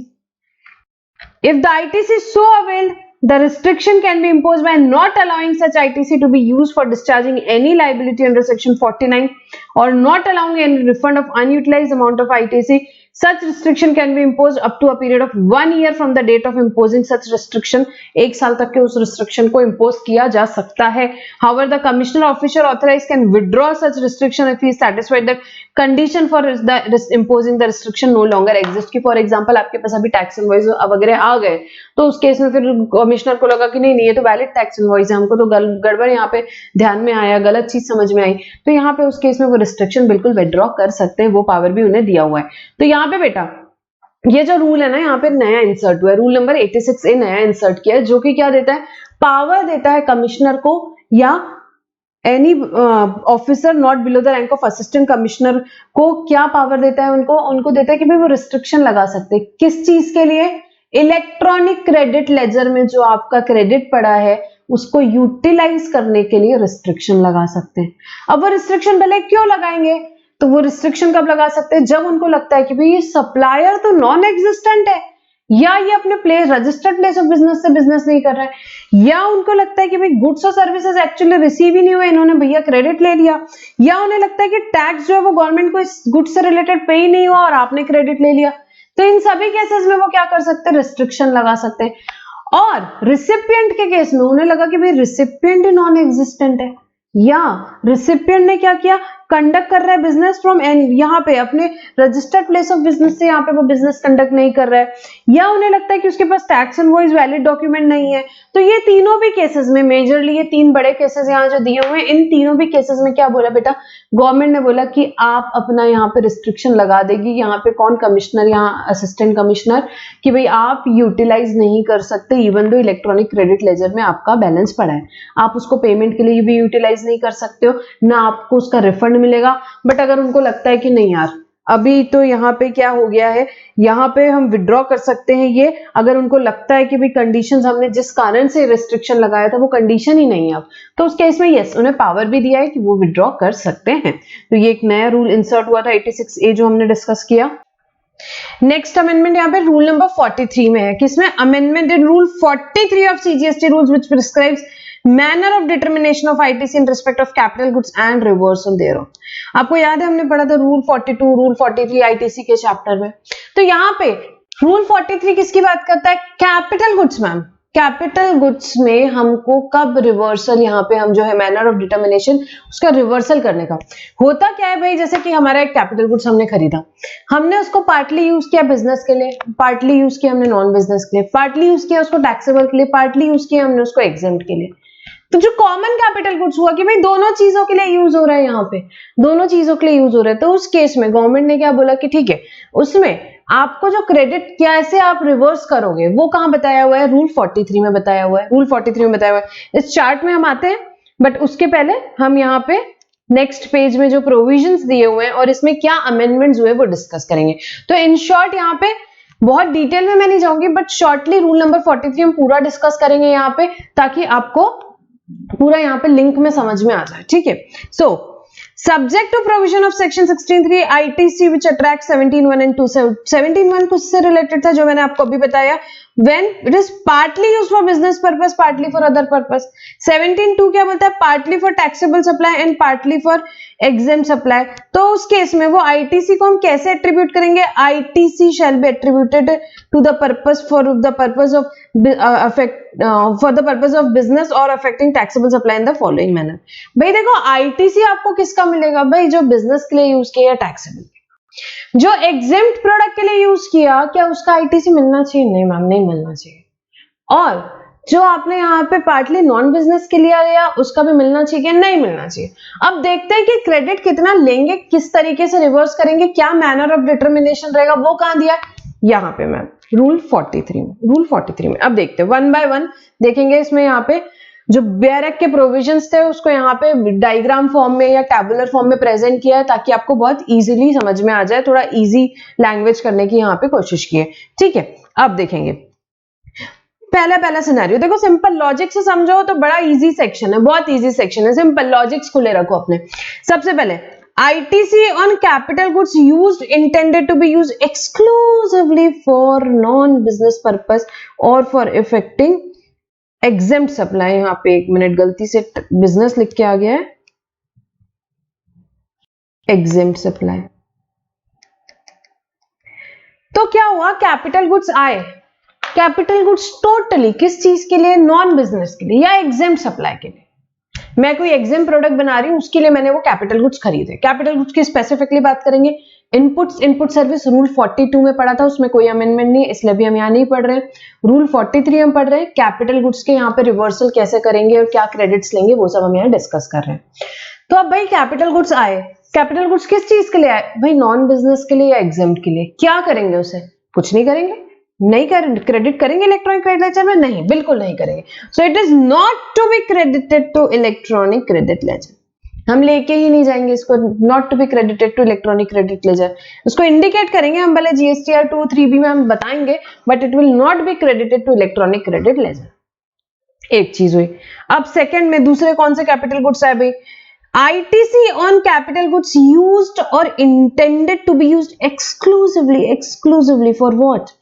If the ITC so availed, the restriction can be imposed by not allowing such ITC to be used for discharging any liability under section 49 or not allowing any refund of unutilized amount of ITC. Such restriction can be imposed up to a period of 1 year from the date of imposing such restriction। एक साल तक के उस restriction को impose किया जा सकता है। However, the commissioner officer authorized can withdraw such restriction if he is satisfied that condition for imposing the restriction no longer exists। कि for example आपके पास अभी tax invoice वगैरह आ गए, तो उस केस में फिर कमिश्नर को लगा कि नहीं ये तो वैलिड टैक्स इनवॉइस है, हमको तो गड़बड़ यहाँ पे ध्यान में आया, गलत चीज समझ में आई, तो यहाँ पे उस केस में वो रिस्ट्रिक्शन बिल्कुल विड्रॉ कर सकते हैं, वो पावर भी उन्हें दिया हुआ है। तो यहाँ पे बेटा ये जो रूल है ना, यहाँ पे नया इंसर्ट हुआ है, रूल नंबर 86A नया इंसर्ट किया है, जो कि क्या देता है, पावर देता है कमिश्नर को या any officer not below the rank of assistant commissioner को, क्या पावर देता है उनको देता है कि भाई वो रिस्ट्रिक्शन लगा सकते हैं, किस चीज के लिए, इलेक्ट्रॉनिक क्रेडिट लेजर में जो आपका क्रेडिट पड़ा है उसको यूटिलाइज करने के लिए रिस्ट्रिक्शन लगा सकते हैं। अब वो रिस्ट्रिक्शन भले क्यों लगाएंगे, तो वो रिस्ट्रिक्शन कब लगा सकते हैं, जब उनको लगता है कि भाई ये सप्लायर तो नॉन एग्जिस्टेंट है, या ये अपने place registered place of business से बिजनेस नहीं कर रहा है, या उनको लगता है कि भाई गुड्स और सर्विसेज एक्चुअली रिसीव ही नहीं हुए, इन्होंने भैया क्रेडिट ले लिया, या उन्हें लगता है कि टैक्स जो है वो गवर्नमेंट को इस गुड्स से रिलेटेड पे ही नहीं हुआ और आपने क्रेडिट ले लिया। तो इन सभी केसेस में वो क्या कर सकते हैं, रिस्ट्रिक्शन लगा सकते हैं। और रिसिपिएंट के केस में उन्हें लगा कि भाई रिसिपिएंट ही नॉन एग्जिस्टेंट है, या रिसिपिएंट ने क्या किया, कंडक्ट कर रहा है बिजनेस फ्रॉम यहाँ पे अपने रजिस्टर्ड प्लेस ऑफ बिजनेस से यहाँ पे वो बिजनेस कंडक्ट नहीं कर रहा है, या उन्हें लगता है कि उसके पास टैक्स इनवॉइस वैलिड डॉक्यूमेंट नहीं है। तो ये तीनों भी केसेस में, मेजरली ये तीन बड़े केसेस यहाँ जो दिए हुए हैं, इन तीनों भी केसेस में क्या बोला बेटा, गवर्नमेंट ने बोला कि आप अपना यहाँ पे रिस्ट्रिक्शन लगा देगी, यहाँ पे कौन, कमिश्नर, यहाँ असिस्टेंट कमिश्नर, कि भाई आप यूटिलाइज नहीं कर सकते even though electronic credit ledger में आपका बैलेंस पड़ा है, आप उसको पेमेंट के लिए भी यूटिलाइज नहीं कर सकते हो, ना आपको उसका रिफंड मिलेगा। बट अगर उनको लगता है कि नहीं यार अभी तो यहाँ पे क्या हो गया है, यहाँ पे हम विड्रॉ कर सकते हैं ये, अगर उनको लगता है कि भाई कंडीशंस हमने जिस कारण से रिस्ट्रिक्शन लगाया था वो कंडीशन ही नहीं है अब, तो उस केस में यस उन्हें पावर भी दिया है कि वो विड्रॉ कर सकते हैं। तो ये एक नया रूल इंसर्ट हुआ था 86A जो हमने डिस्कस किया। नेक्स्ट अमेंडमेंट यहाँ पे रूल नंबर 43 में है, किसमें, amendment in rule 43 of CGST rules which prescribes manner of determination of ITC in respect of capital goods and reversal thereof। आपको याद है हमने पढ़ा था रूल 42, रूल 43 ITC के चैप्टर में। तो यहाँ पे रूल 43 किसकी बात करता है, capital goods ma'am, capital goods में हमको कब रिवर्सल, यहाँ पे हम जो है मैनर ऑफ डिटर्मिनेशन उसका रिवर्सल करने का होता क्या है भाई, जैसे कि हमारा एक कैपिटल गुड्स हमने खरीदा, हमने उसको पार्टली यूज किया बिजनेस के लिए, पार्टली यूज किया हमने नॉन बिजनेस के लिए, पार्टली यूज किया उसको टैक्सेबल के लिए, पार्टली यूज किया हमने उसको एग्जेम्प्ट के लिए। तो जो कॉमन कैपिटल गुड्स हुआ कि भाई दोनों चीजों के लिए यूज हो रहा है, यहाँ पे दोनों चीजों के लिए यूज हो रहा है, तो उस केस में गवर्नमेंट ने क्या बोला कि ठीक है उसमें आपको जो क्रेडिट कैसे आप रिवर्स करोगे वो कहां बताया हुआ है, रूल 43 में बताया हुआ है, रूल 43 में बताया हुआ है। इस चार्ट में हम आते हैं, बट उसके पहले हम यहाँ पे नेक्स्ट पेज में जो प्रोविजंस दिए हुए हैं और इसमें क्या अमेंडमेंट्स हुए वो डिस्कस करेंगे। तो इन शॉर्ट यहाँ पे बहुत डिटेल में मैं नहीं जाऊंगी, बट शॉर्टली रूल नंबर 43 हम पूरा डिस्कस करेंगे यहाँ पे, ताकि आपको पूरा यहाँ पे लिंक में समझ में आ जाए, ठीक है। So subject to provision of section 16(3) ITC which attract 17(1) and 2. 17(1) कुछ से रिलेटेड था जो मैंने आपको अभी बताया, when it is partly used for business purpose, partly for other purpose. 17(2) क्या बोलता है? partly for taxable supply and partly for exempt supply. तो उस केस में वो ITC को हम कैसे एट्रीब्यूट करेंगे? ITC shall be attributed to the purpose for the purpose of business or affecting taxable supply in the following manner. भाई देखो ITC आपको किसका मिलेगा? भाई जो बिजनेस के लिए यूज किया या टैक्सेबल, जो एग्जेम्प्ट प्रोडक्ट के लिए यूज किया, क्या उसका आईटीसी मिलना चाहिए? नहीं मैम, नहीं मिलना चाहिए। और जो आपने यहाँ पे पार्टली नॉन बिजनेस के लिए लिया, उसका भी मिलना चाहिए? नहीं मिलना चाहिए। अब देखते हैं कि क्रेडिट कितना लेंगे, किस तरीके से रिवर्स करेंगे, क्या मैनर ऑफ डिटर्मिनेशन रहेगा, वो कहां दिया? यहाँ पे मैम रूल 43 में। अब देखते हैं वन बाय वन देखेंगे। इसमें यहाँ पे जो बेयरक के प्रोविजंस थे उसको यहाँ पे डायग्राम फॉर्म में या टैबुलर फॉर्म में प्रेजेंट किया है, ताकि आपको बहुत इजीली समझ में आ जाए। थोड़ा इजी लैंग्वेज करने की यहाँ पे कोशिश की है, ठीक है। अब देखेंगे पहला सिनेरियो। देखो सिंपल लॉजिक से समझो तो बड़ा इजी सेक्शन है, बहुत इजी सेक्शन है। सिंपल लॉजिक्स खुले रखो अपने। सबसे पहले ITC on capital goods used intended to be used exclusively for non-business purpose or for effecting exempt supply। यहाँ पे एक मिनट, गलती से बिजनेस लिख के आ गया है, exempt supply। तो क्या हुआ? कैपिटल गुड्स आए। कैपिटल गुड्स टोटली किस चीज के लिए? नॉन बिजनेस के लिए या exempt सप्लाई के लिए। मैं कोई एग्जाम प्रोडक्ट बना रही हूं, उसके लिए मैंने वो कैपिटल गुड्स खरीदे। कैपिटल गुड्स की स्पेसिफिकली बात करेंगे। इनपुट सर्विस रूल 42 में पढ़ा था, उसमें कोई अमेंडमेंट नहीं है, इसलिए भी हम यहाँ नहीं पढ़ रहे हैं। रूल 43 हम पढ़ रहे हैं। कैपिटल गुड्स के यहाँ पे रिवर्सल कैसे करेंगे और क्या क्रेडिट्स लेंगे, वो सब हम यहाँ डिस्कस कर रहे हैं। तो अब भाई कैपिटल गुड्स आए। कैपिटल गुड्स किस चीज के लिए आए? भाई नॉन बिजनेस के लिए या एग्जाम्प्ट के लिए। क्या करेंगे उसे? कुछ नहीं करेंगे। नहीं करेंगे, क्रेडिट करेंगे इलेक्ट्रॉनिक क्रेडिट लेजर में? नहीं, बिल्कुल नहीं करेंगे। So it is not to be credited to electronic credit ledger. हम लेके ही नहीं जाएंगे इसको, not to be credited to electronic credit ledger. उसको इंडिकेट करेंगे हम, भले GSTR 2, 3B में हम बताएंगे, but it will not be credited to electronic credit ledger. एक चीज हुई। अब सेकंड में दूसरे कौन से कैपिटल गुड्स आए भाई? ITC on capital goods used or intended to be used exclusively for what?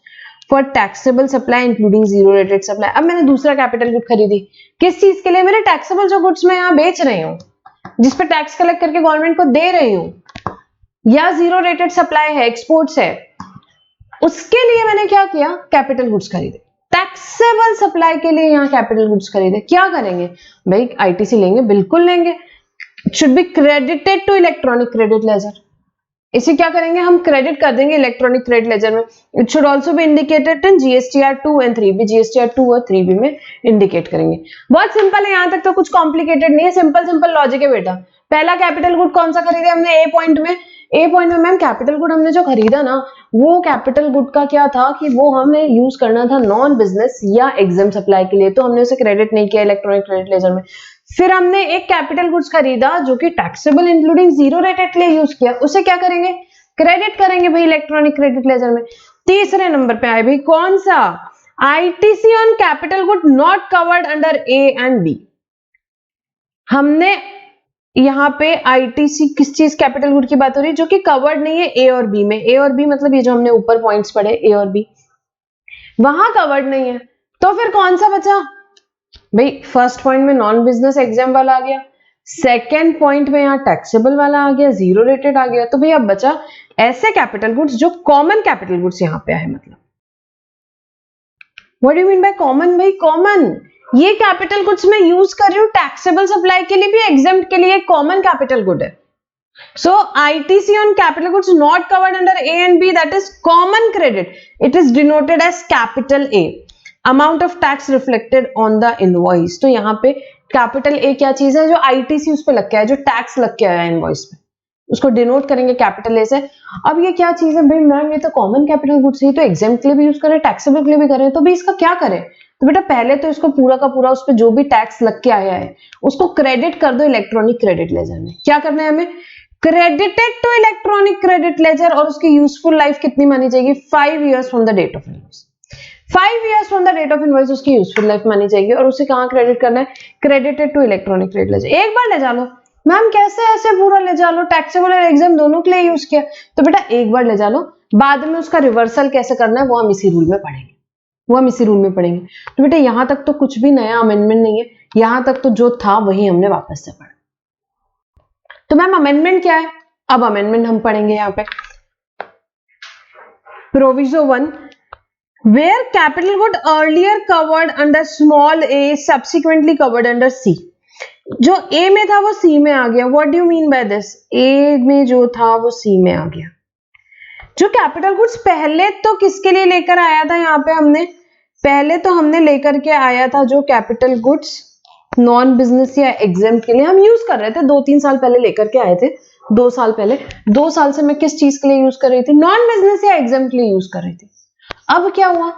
For taxable supply including zero rated supply। अब मैंने दूसरा कैपिटल गुड खरीदी, किस चीज के लिए? मेरे टैक्सेबल जो गुड्स मैं यहाँ बेच रही हूँ, जिस पे टैक्स कलेक्ट करके गवर्नमेंट को दे रही हूँ, या जीरो रेटेड सप्लाई है, एक्सपोर्ट्स है, उसके लिए मैंने क्या किया? कैपिटल गुड्स खरीदे। टैक्सेबल सप्लाई के लिए यहाँ कैपिटल गुड्स खरीदे। क्या करेंगे भाई? ITC लेंगे, बिल्कुल लेंगे। It should be credited to electronic credit ledger. इसे क्या करेंगे? हम क्रेडिट कर देंगे इलेक्ट्रॉनिक क्रेडिट लेजर में। It should also be indicated in GSTR 2 and 3B। GSTR 2 और 3B में इंडिकेट करेंगे। बहुत सिंपल है, यहां तक तो कुछ कॉम्प्लिकेटेड नहीं है, सिंपल लॉजिक है बेटा। पहला कैपिटल गुड कौन सा खरीदे हमने? ए पॉइंट में मैम कैपिटल गुड हमने जो खरीदा ना, वो कैपिटल गुड का क्या था कि वो हमें यूज करना था नॉन बिजनेस या एग्जाम सप्लाई के लिए, तो हमने उसे क्रेडिट नहीं किया इलेक्ट्रॉनिक क्रेडिट लेजर में। फिर हमने एक कैपिटल गुड्स खरीदा जो कि टैक्सेबल इंक्लूडिंग जीरो रेटेड के लिए यूज किया, उसे क्या करेंगे? क्रेडिट करेंगे भाई इलेक्ट्रॉनिक क्रेडिट लेजर में। तीसरे नंबर पे आए भाई कौन सा? ITC on capital good not covered under A and B। हमने यहाँ पे ITC किस चीज कैपिटल गुड की बात हो रही है? जो कि कवर्ड नहीं है A और B में। A और B मतलब ये जो हमने ऊपर पॉइंट्स पढ़े A और B, वहां कवर्ड नहीं है। तो फिर कौन सा बचा भाई? फर्स्ट पॉइंट में नॉन बिजनेस एग्जाम वाला आ गया, सेकेंड पॉइंट में यहाँ टैक्सेबल वाला आ गया, जीरो रेटेड आ गया। तो भाई अब बचा ऐसे कैपिटल गुड्स जो कॉमन कैपिटल गुड्स यहाँ पे आए। मतलब what do you mean by common? भाई कॉमन ये कैपिटल गुड्स में यूज कर रही हूँ टैक्सेबल सप्लाई के लिए भी, एग्जाम्प्ट के लिए कॉमन कैपिटल गुड है। So ITC on capital goods not covered under A and B, that is common credit. It is denoted as capital A. Amount of tax reflected on the invoice. तो यहाँ पे capital A क्या चीज है? जो ITC उस पे लग के आया, जो टैक्स लग के आया इनवॉइस पे, उसको डिनोट करेंगे कैपिटल A से। अब ये क्या चीज है भाई? मैम ये तो कॉमन कैपिटल गुड्स है, तो एग्जाम के लिए भी यूज करें, टैक्सेबल के लिए भी करें, तो भाई इसका क्या करें? तो बेटा पहले तो इसको पूरा का पूरा उस पर जो भी टैक्स लग के आया है उसको क्रेडिट कर दो इलेक्ट्रॉनिक क्रेडिट लेजर में। क्या करना है हमें? Credited to electronic credit ledger, और उसकी यूजफुल लाइफ कितनी मानी जाएगी? 5 years from the date of invoice. 5 years from the date of invoice उसकी यूजफुल लाइफ मानी जाएगी, और उसे कहां क्रेडिट करना है? Credited to electronic credit ledger. एक बार ले जा लो मैम, कैसे ऐसे पूरा ले जा लो? टैक्सेबल और एग्जाम दोनों के लिए यूज किया, तो बेटा एक बार ले जा लो, बाद में उसका रिवर्सल कैसे करना है वो हम इसी रूल में पढ़ेंगे। वो हम इसी रूल में पढ़ेंगे। तो बेटा यहां तक तो कुछ भी नया अमेंडमेंट नहीं है, यहां तक तो जो था वही हमने वापस से पढ़ा। तो मैम अमेंडमेंट क्या है? अब अमेंडमेंट हम पढ़ेंगे यहाँ पे। Proviso 1, where capital good earlier covered under small a subsequently covered under C। जो A में था वो C में आ गया। What do you mean by this? A में जो था वो C में आ गया। जो कैपिटल गुड्स पहले तो किसके लिए लेकर आया था, यहाँ पे हमने पहले तो हमने लेकर के आया था जो कैपिटल गुड्स नॉन बिजनेस या एग्जेम्प्ट के लिए हम यूज कर रहे थे, 2-3 साल पहले लेकर के आए थे, 2 साल पहले। 2 साल से मैं किस चीज के लिए यूज कर रही थी? नॉन बिजनेस या एग्जेम्प्ट के लिए यूज कर रही थी। अब क्या हुआ?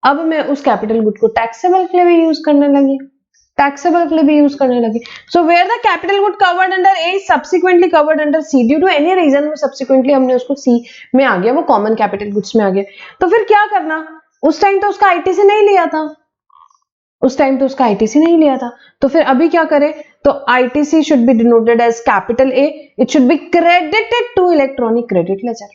अब मैं उस कैपिटल गुड को टैक्सेबल के लिए भी यूज करने लगी, टैक्सेबल के लिए भी यूज करने लगी। So where the capital good covered under A subsequently covered under C due to any reason, वो सब्सिक्वेंटली हमने उसको सी में आ गया, वो कॉमन कैपिटल गुड्स में आ गया। तो फिर क्या करना? उस टाइम तो उसका आईटीसी नहीं लिया था, उस टाइम तो उसका आईटीसी नहीं लिया था, तो फिर अभी क्या करें? तो ITC should be denoted as capital A, it should be credited to electronic credit ledger.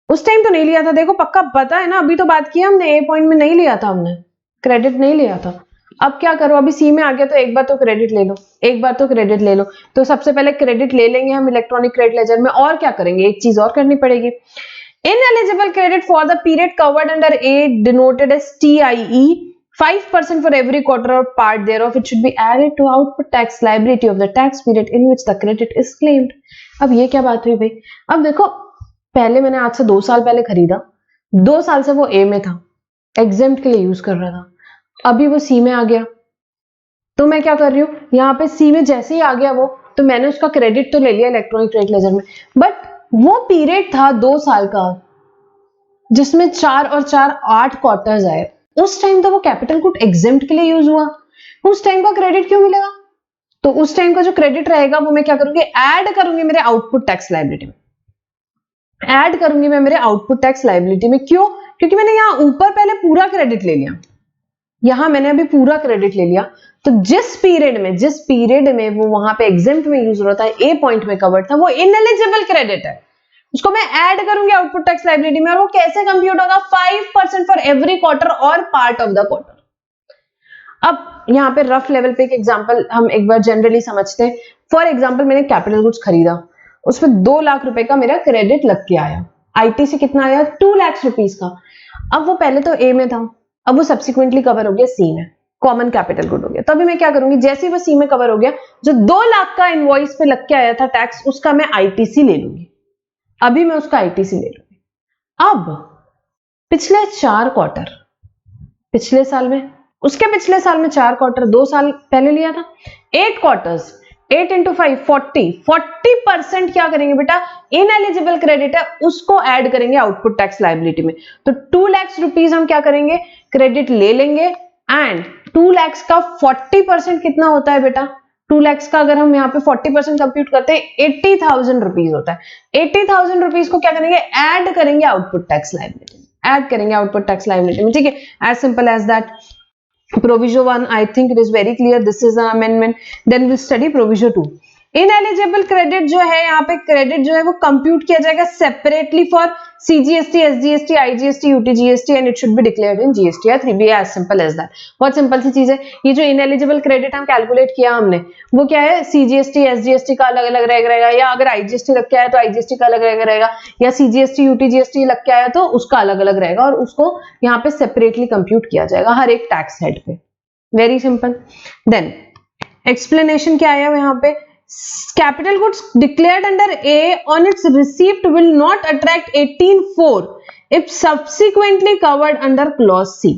उस टाइम तो नहीं लिया था, देखो पक्का पता है ना, अभी तो बात की हमने, ए पॉइंट में नहीं लिया था हमने, क्रेडिट नहीं लिया था। अब क्या करो? अभी सी में आ गया तो एक बार तो क्रेडिट ले लो, एक बार तो क्रेडिट ले लो। तो सबसे पहले क्रेडिट ले लेंगे हम इलेक्ट्रॉनिक क्रेडिट लेजर में, और क्या करेंगे? एक चीज और करनी पड़ेगी। Ineligible credit for the period covered under A denoted as TIE 5% for every quarter or part thereof, it should be added to output tax liability of the tax period in which the credit is claimed। अब ये क्या बात हुई भाई? अब देखो पहले मैंने आज से 2 साल पहले खरीदा, 2 साल से वो ए में था, एग्जेम्प्ट के लिए यूज कर रहा था, अभी वो सी में आ गया, तो मैं क्या कर रही हूँ? यहाँ पे सी में जैसे ही आ गया वो, तो मैंने उसका क्रेडिट तो ले लिया इलेक्ट्रॉनिक क्रेडिट लेजर में, बट वो पीरियड था 2 साल का जिसमें 4 और 4 8 क्वार्टर्स आए। उस टाइम तो वो कैपिटल गुड एग्जेम्प्ट के लिए यूज हुआ, उस टाइम का क्रेडिट क्यों मिलेगा? तो उस टाइम का जो क्रेडिट रहेगा वो मैं क्या करूंगी? ऐड करूंगी मेरे आउटपुट टैक्स लायबिलिटी में, ऐड करूंगी मैं मेरे आउटपुट टैक्स लायबिलिटी में। क्यों? क्योंकि मैंने यहां ऊपर पहले पूरा क्रेडिट ले लिया, यहां मैंने अभी पूरा क्रेडिट ले लिया, तो जिस पीरियड में वो वहां पे एग्जेम्प्ट में यूज हो रहा था, ए पॉइंट में कवर्ड था, वो इनएलिजिबल क्रेडिट है, उसको मैं ऐड करूंगी आउटपुट टैक्स लायबिलिटी में। और वो कैसे कंप्यूट होगा? 5% फॉर एवरी क्वार्टर और पार्ट ऑफ द क्वार्टर। अब यहाँ पे रफ लेवल पे एक एग्जांपल हम एक बार जनरली समझते हैं। फॉर एग्जांपल मैंने कैपिटल गुड्स खरीदा, उसमें 2 लाख रुपए का मेरा क्रेडिट लग के आया, आईटीसी कितना आया? 2 लाख रुपीस का। अब वो पहले तो ए में था, अब वो सब्सिक्वेंटली कवर हो गया सी में, कॉमन कैपिटल गुड हो गया। तो अभी मैं क्या करूंगी? जैसे ही वो सी में कवर हो गया, जो 2 लाख का इनवॉइस पे लग के आया था टैक्स, उसका मैं आईटीसी ले लूंगी, अभी मैं उसका आईटीसी ले लूंगी। अब पिछले 4 क्वार्टर, पिछले साल में, उसके पिछले साल में 4 क्वार्टर 2 साल पहले लिया था, 8 क्वार्टर्स, 8 into 5 40% क्या करेंगे बेटा? इनएलिजिबल क्रेडिट है, उसको ऐड करेंगे आउटपुट टैक्स लायबिलिटी में। तो 2 लाख रुपीस हम क्या करेंगे? क्रेडिट ले लेंगे, एंड 2 लाख का 40% कितना होता है बेटा? 2 लाख का अगर हम यहाँ पे 40% कंप्यूट करते हैं, 80,000 रुपीज होता है। 80,000 रुपीज को क्या करेंगे? ऐड करेंगे आउटपुट टैक्स लायबिलिटी में, ऐड करेंगे आउटपुट टैक्स लायबिलिटी में, ठीक है? As simple as that. Proviso 1, I think it is very clear, this is an amendment. Then we'll study Proviso 2. Ineligible credit जो है, यहाँ पे क्रेडिट जो है वो कंप्यूट किया जाएगा separately for CGST, SGST, IGST, UTGST and it should be declared in GST या 3B, as simple as that. बहुत सिंपल सी चीज है। ये जो इनएलिजिबल क्रेडिट हम कैलकुलेट किया हमने, वो क्या है? CGST, SGST का अलग अलग रहेगा, या अगर IGST लग के आया तो IGST का अलग अलग रहेगा, या CGST, UTGST लग के आया तो उसका अलग अलग रहेगा, और उसको यहाँ पे सेपरेटली कंप्यूट किया जाएगा हर एक टैक्स हेड पे। Very simple. देन एक्सप्लेनेशन क्या आया यहाँ पे? Capital goods declared under A on its receipt will not attract 18(4) if subsequently covered under clause C।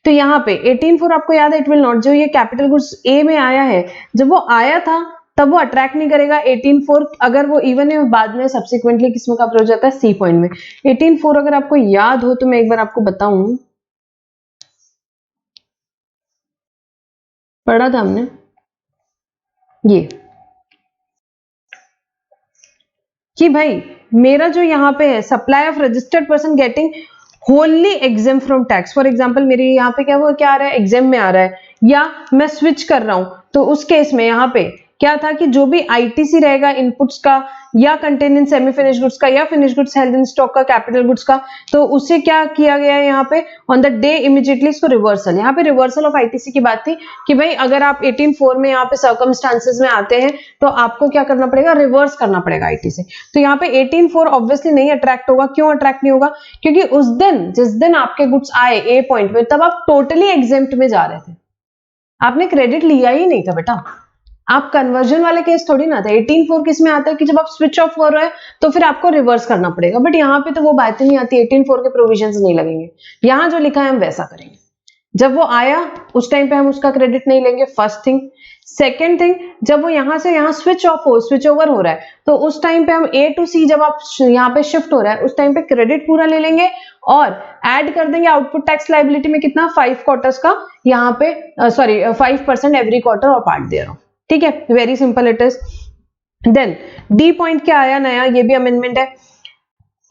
तो यहाँ पे 18(4) आपको याद है, इट विल नॉट, जो ये कैपिटल गुड्स ए में आया है, जब वो आया था तब वो अट्रैक्ट नहीं करेगा 18(4), अगर वो इवन है बाद में सब्सिक्वेंटली किसमें कवर हो जाता है? सी पॉइंट में। 18(4) अगर आपको याद हो तो मैं एक बार आपको बताऊं, पढ़ा था हमने ये कि भाई मेरा जो यहाँ पे है, supply of registered person getting होनली exempt from tax. For example मेरी यहाँ पे क्या आ रहा है? एग्जेम में आ रहा है, या मैं स्विच कर रहा हूं, तो उस केस में यहाँ पे क्या था कि जो भी आईटीसी रहेगा इनपुट्स का या contain in semi finish goods का या finish goods held in stock का कैपिटल गुड्स का, तो उससे क्या किया गया है यहाँ पे ऑन द डे इमीडिएटली इसको रिवर्सल, यहाँ पे रिवर्सल ऑफ आईटीसी की बात थी कि भाई अगर आप 18(4) में यहाँ पे सर्कमस्टांसेस में आते हैं तो आपको क्या करना पड़ेगा, रिवर्स करना पड़ेगा आईटीसी। तो यहाँ पे 18(4) ऑब्वियसली नहीं अट्रैक्ट होगा। क्यों अट्रैक्ट नहीं होगा? क्योंकि उस दिन जिस दिन आपके गुड्स आए ए पॉइंट में तब आप टोटली एग्जेम्प्ट में जा रहे थे, आपने क्रेडिट लिया ही नहीं था बेटा। आप कन्वर्जन वाले केस थोड़ी ना था। 18(4) किस में आता है कि जब आप स्विच ऑफ हो रहे हैं तो फिर आपको रिवर्स करना पड़ेगा, बट यहाँ पे तो वो बातें नहीं आती, 18(4) के प्रोविजंस नहीं लगेंगे। यहाँ जो लिखा है हम वैसा करेंगे, जब वो आया उस टाइम पे हम उसका क्रेडिट नहीं लेंगे, फर्स्ट थिंग। सेकेंड थिंग, जब वो यहां से यहां स्विच ऑफ हो, स्विच ओवर हो रहा है, तो उस टाइम पे हम ए टू सी जब आप यहाँ पे शिफ्ट हो रहा है उस टाइम पे क्रेडिट पूरा ले लेंगे और ऐड कर देंगे आउटपुट टैक्स लायबिलिटी में कितना, 5 क्वार्टर्स का यहाँ पे 5% एवरी क्वार्टर और पार्ट दे रहा हूं। ठीक है, very simple it is. Then D point क्या आया नया, ये भी अमेंडमेंट है।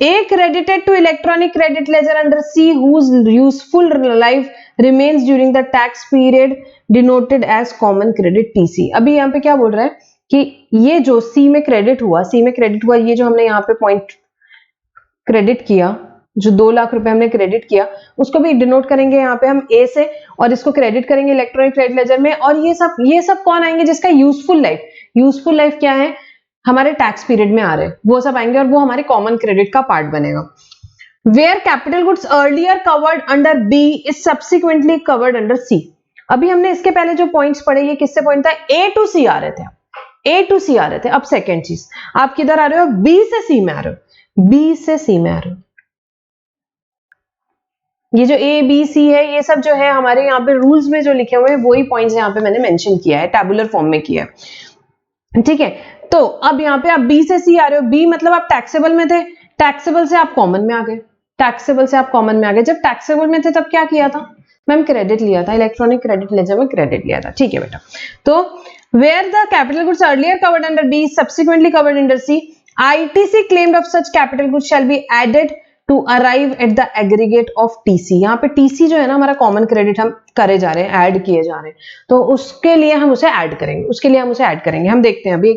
A credited to electronic credit ledger under C whose useful life remains during the tax period denoted as common credit TC। अभी यहाँ पे क्या बोल रहा है कि ये जो C में क्रेडिट हुआ, ये जो हमने यहाँ पे पॉइंट क्रेडिट किया, जो 2 लाख रुपए हमने क्रेडिट किया, उसको भी डिनोट करेंगे यहाँ पे हम A से और इसको क्रेडिट करेंगे इलेक्ट्रॉनिक क्रेडिट लेजर में। और ये सब कौन आएंगे? जिसका यूजफुल लाइफ क्या है, हमारे टैक्स पीरियड में आ रहे हैं, वो सब आएंगे और वो हमारे कॉमन क्रेडिट का पार्ट बनेगा। Where capital goods earlier covered under B is subsequently covered under C. अभी हमने इसके पहले जो पॉइंट्स पढ़े ये किससे पॉइंट था, ए टू सी आ रहे थे। अब सेकेंड चीज, आप किधर आ रहे हो, बी से सी में आ रहे हो। ये जो ए बी सी है ये सब जो है हमारे यहाँ पे रूल्स में जो लिखे हुए हैं वही पॉइंट्स यहाँ पे मैंने मेंशन किया है, टैबुलर फॉर्म में किया है। ठीक है, तो अब यहाँ पे आप बी से सी आ रहे हो। बी मतलब आप टैक्सेबल में थे, टैक्सेबल से आप कॉमन में आ गए। जब टैक्सेबल में थे तब क्या किया था मैम, क्रेडिट लिया था, इलेक्ट्रॉनिक क्रेडिट लेजर में क्रेडिट लिया था। ठीक है बेटा, तो where the capital goods earlier covered under B subsequently covered under C, ITC claimed of such capital goods shall be added to arrive at the aggregate of TC. यहाँ पे TC जो है ना हमारा कॉमन क्रेडिट हम करे जा रहे हैं, ऐड किए जा रहे हैं, तो उसके लिए हम उसे ऐड करेंगे। हम देखते हैं अभी।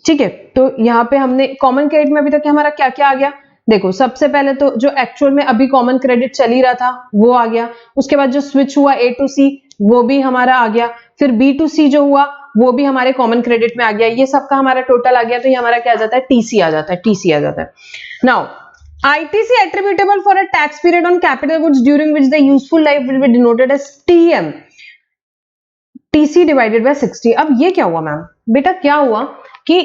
ठीक है, तो यहाँ पे हमने कॉमन क्रेडिट में अभी तक हमारा क्या क्या आ गया, देखो सबसे पहले तो जो एक्चुअल में अभी कॉमन क्रेडिट चल ही रहा था वो आ गया। उसके बाद जो स्विच हुआ ए टू सी वो भी हमारा आ गया। फिर बी टू सी जो हुआ वो भी हमारे कॉमन क्रेडिट में आ गया। ये सबका हमारा टोटल आ गया, तो ये हमारा क्या आ जाता है, टीसी आ जाता है। Now ITC attributable for a tax period on capital goods during which the useful life will be denoted as TM, TC divided by 60। अब ये क्या हुआ मैम, बेटा क्या हुआ कि